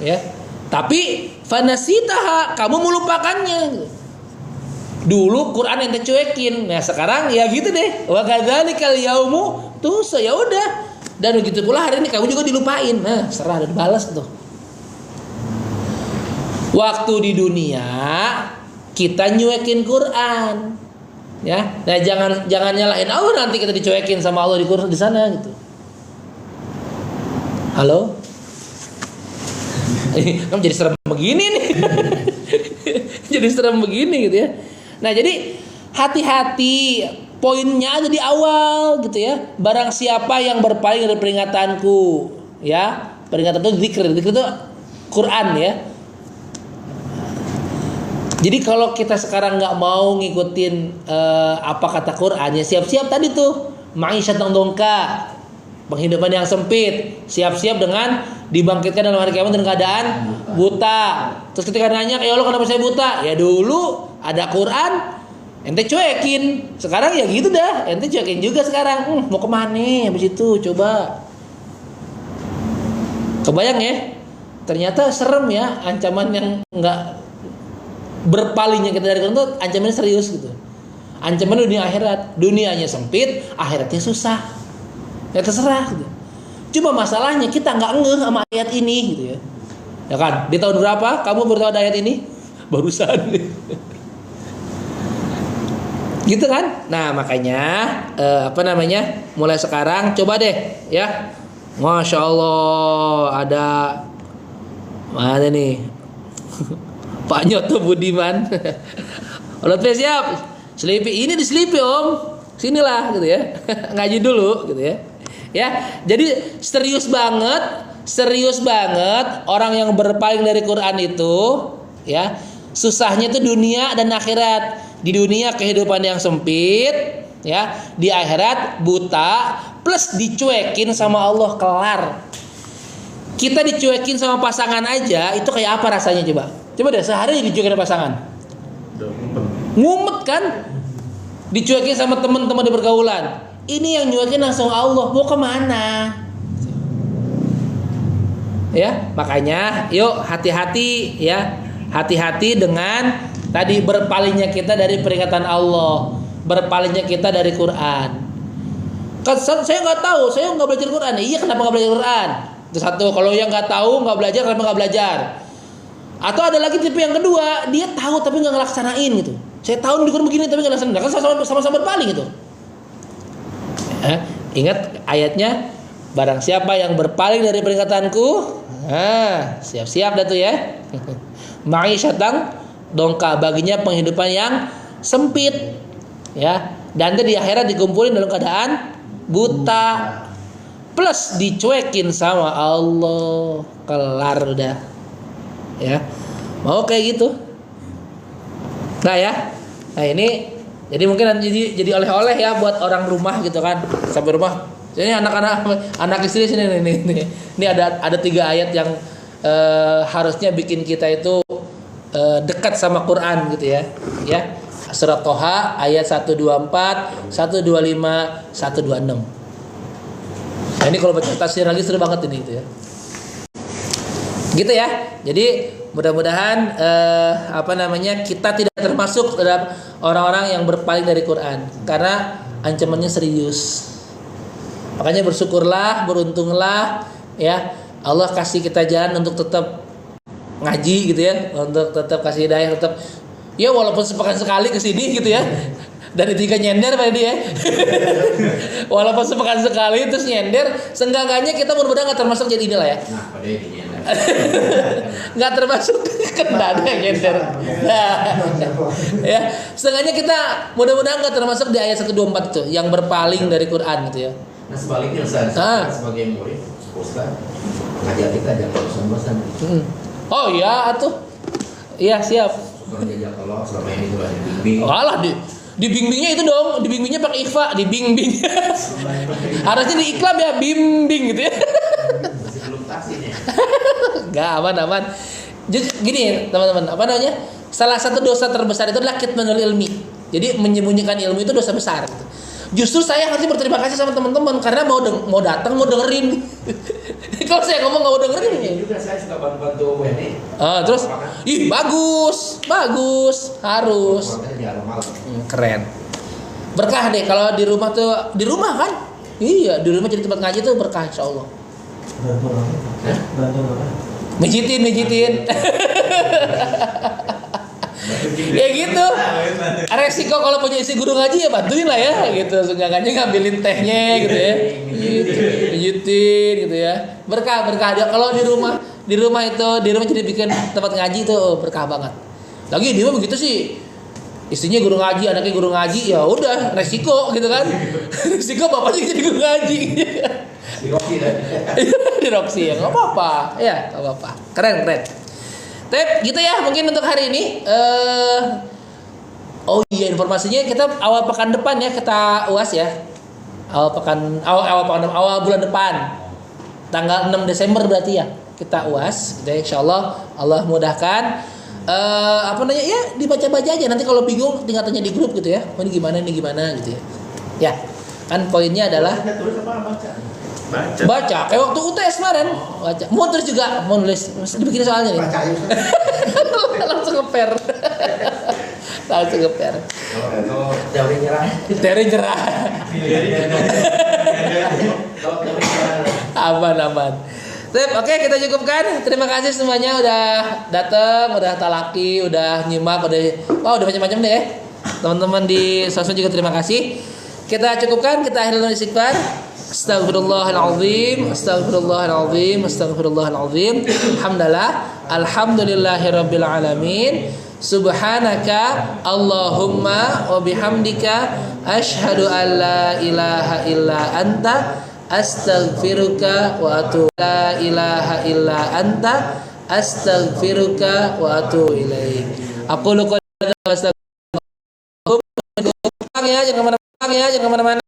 ya. Tapi fanasitaha, kamu melupakannya. Dulu Quran ente cuekin, nah sekarang ya gitu deh. Wa kadzalikal yaumu tuh ya udah. Dan begitu pula hari ini kamu juga dilupain. Nah, serah dan balas tuh. Waktu di dunia kita nyuekin Quran, ya. Nah jangan nyalahin Allah, nanti kita dicuekin sama Allah di Quran di sana gitu. Halo? Kamu jadi serem begini nih. Jadi serem begini gitu ya. Nah jadi hati-hati, poinnya ada di awal gitu ya. Barang siapa yang berpaling dari peringatanku, ya. Peringatan itu zikir itu Quran ya. Jadi kalau kita sekarang nggak mau ngikutin apa kata Quran, ya siap-siap tadi tuh ma'isyatan dongka, penghidupan yang sempit, siap-siap dengan dibangkitkan dalam hari kiamat dengan keadaan buta. Terus ketika nanya, ya Allah kenapa saya buta? Ya dulu ada Quran, ente cuekin. Sekarang ya gitu dah, ente cuekin juga sekarang. Mau kemana? Habis itu coba. Kebayang ya? Ternyata serem ya, ancaman yang nggak berpalingnya kita dari Quran itu ancamannya serius gitu. Ancaman dunia akhirat, dunianya sempit, akhiratnya susah. Ya terserah gitu. Cuma masalahnya kita nggak ngeh sama ayat ini gitu ya. Ya kan? Di tahun berapa kamu baru tahu ada ayat ini? Barusan. Gitu kan? Nah makanya mulai sekarang coba deh ya. Masya Allah ada mana nih? Pak Nyoto Budiman. Udah siap. Selipi ini diselipi om. Sinilah gitu ya. Ngaji dulu gitu ya. Ya, jadi serius banget orang yang berpaling dari Quran itu, ya. Susahnya itu dunia dan akhirat. Di dunia kehidupan yang sempit, ya. Di akhirat buta plus dicuekin sama Allah, kelar. Kita dicuekin sama pasangan aja, itu kayak apa rasanya coba? Coba deh sehari dicuekin sama pasangan. Ngumet kan? Dicuekin sama teman-teman di pergaulan. Ini yang nyuekin langsung Allah. Mau kemana? Ya, makanya yuk hati-hati ya. Hati-hati dengan tadi berpalingnya kita dari peringatan Allah, berpalingnya kita dari Quran. Kan saya nggak tahu, saya nggak belajar Quran. Iya, kenapa nggak belajar Quran? Itu satu. Kalau yang nggak tahu nggak belajar, kenapa nggak belajar? Atau ada lagi tipe yang kedua, dia tahu tapi nggak ngelaksanain gitu. Saya tahu di Quran begini tapi nggak ngelaksanain. Kan sama-sama berpaling gitu. Ingat ayatnya, barang siapa yang berpaling dari peringatanku, siap-siap dah tuh ya. Ma'isyatan, dongka baginya penghidupan yang sempit, ya. Dan nanti di akhirat dikumpulin dalam keadaan buta, plus dicuekin sama Allah, kelar udah, ya. Mau kayak gitu? Nah ya, nah ini jadi mungkin jadi oleh-oleh ya buat orang rumah gitu kan, sampai rumah. Jadi anak istri sini nih. Ini ada 3 ayat yang harusnya bikin kita itu dekat sama Quran gitu ya. Ya. Surat Toha ayat 124, 125, 126. Nah, ini kalau baca tafsir lagi seru banget ini gitu ya. Gitu ya. Jadi mudah-mudahan kita tidak termasuk dalam orang-orang yang berpaling dari Quran karena ancamannya serius. Makanya bersyukurlah, beruntunglah ya. Allah kasih kita jalan untuk tetap ngaji gitu ya, untuk tetap kasih hidayah, tetap ya walaupun sepekan sekali ke sini gitu ya. Dari 3 nyender pada dia. Walaupun sepekan sekali terus nyender, seenggaknya kita mudah-mudahan enggak termasuk jadi inilah ya. Nah, pada ini nyender. Enggak termasuk kena ada nyender. Nah, ya, seenggaknya kita mudah-mudahan enggak termasuk di ayat 124 tuh yang berpaling dari Quran gitu ya. Nah sebaliknya Ustaz, sebagai murid, Ustaz ngajar kita jangan bosan-bosan. Oh iya atuh. Iya siap. Syukur jajak Allah selama ini sudah dibimbing. Alah dibimbingnya itu dong, dibimbingnya pakai ikhfa, dibimbing. Harusnya di iklam ya, bimbing gitu ya. Masih belum taksinya. Enggak, aman. Jadi gini teman-teman, apa namanya? Salah satu dosa terbesar itu adalah kitmanul ilmi. Jadi menyembunyikan ilmu itu dosa besar gitu. Justru saya harusnya berterima kasih sama teman-teman karena mau datang mau dengerin. Kalau saya ngomong nggak mau dengerin ya. Juga saya suka bantu WNI. Terus, ih bagus, harus. Keren. Berkah deh kalau di rumah kan? Iya, di rumah jadi tempat ngaji tuh berkah insya Allah. Bantu apa? Mijitin. Ya gitu. Resiko kalau punya istri guru ngaji ya bantuin lah ya gitu. Seenggaknya ngambilin tehnya gitu ya. Pijitin gitu ya. Berkah. Kalau di rumah jadi bikin tempat ngaji itu berkah banget. Lagi dia mah begitu sih. Istrinya guru ngaji, anaknya guru ngaji, ya udah resiko gitu kan. Resiko bapaknya jadi guru ngaji. Di Roxy ya, enggak apa-apa. Ya, enggak apa-apa. Keren. Tep, gitu ya mungkin untuk hari ini. Oh iya informasinya kita awal pekan depan ya kita UAS ya. Awal bulan depan. Tanggal 6 Desember berarti ya kita UAS. Jadi insyaallah Allah mudahkan. Ya dibaca-baca aja. Nanti kalau bingung tinggal tanya di grup gitu ya. Oh ini gimana gitu ya. Ya. Kan poinnya adalah Tulis apa baca? Baca. Kayak waktu UTS kemarin. Baca. Mau terus juga mau nulis. Dibikin soalnya nih. Baca aja. Langsung ngeper. Kalau teori nyerah. Aman. Oke, kita cukupkan. Terima kasih semuanya udah datang, udah talaki, udah nyimak, udah macam-macam deh. Teman-teman di sosmed juga terima kasih. Kita cukupkan, kita akhiri dengan istighfar. Astaghfirullahaladzim. Alhamdulillahirabbil alamin. Subhanaka Allahumma wa bihamdika asyhadu an la ilaha illa anta astaghfiruka wa atubu ilaik. Aku lupa ya, jangan kemana-mana.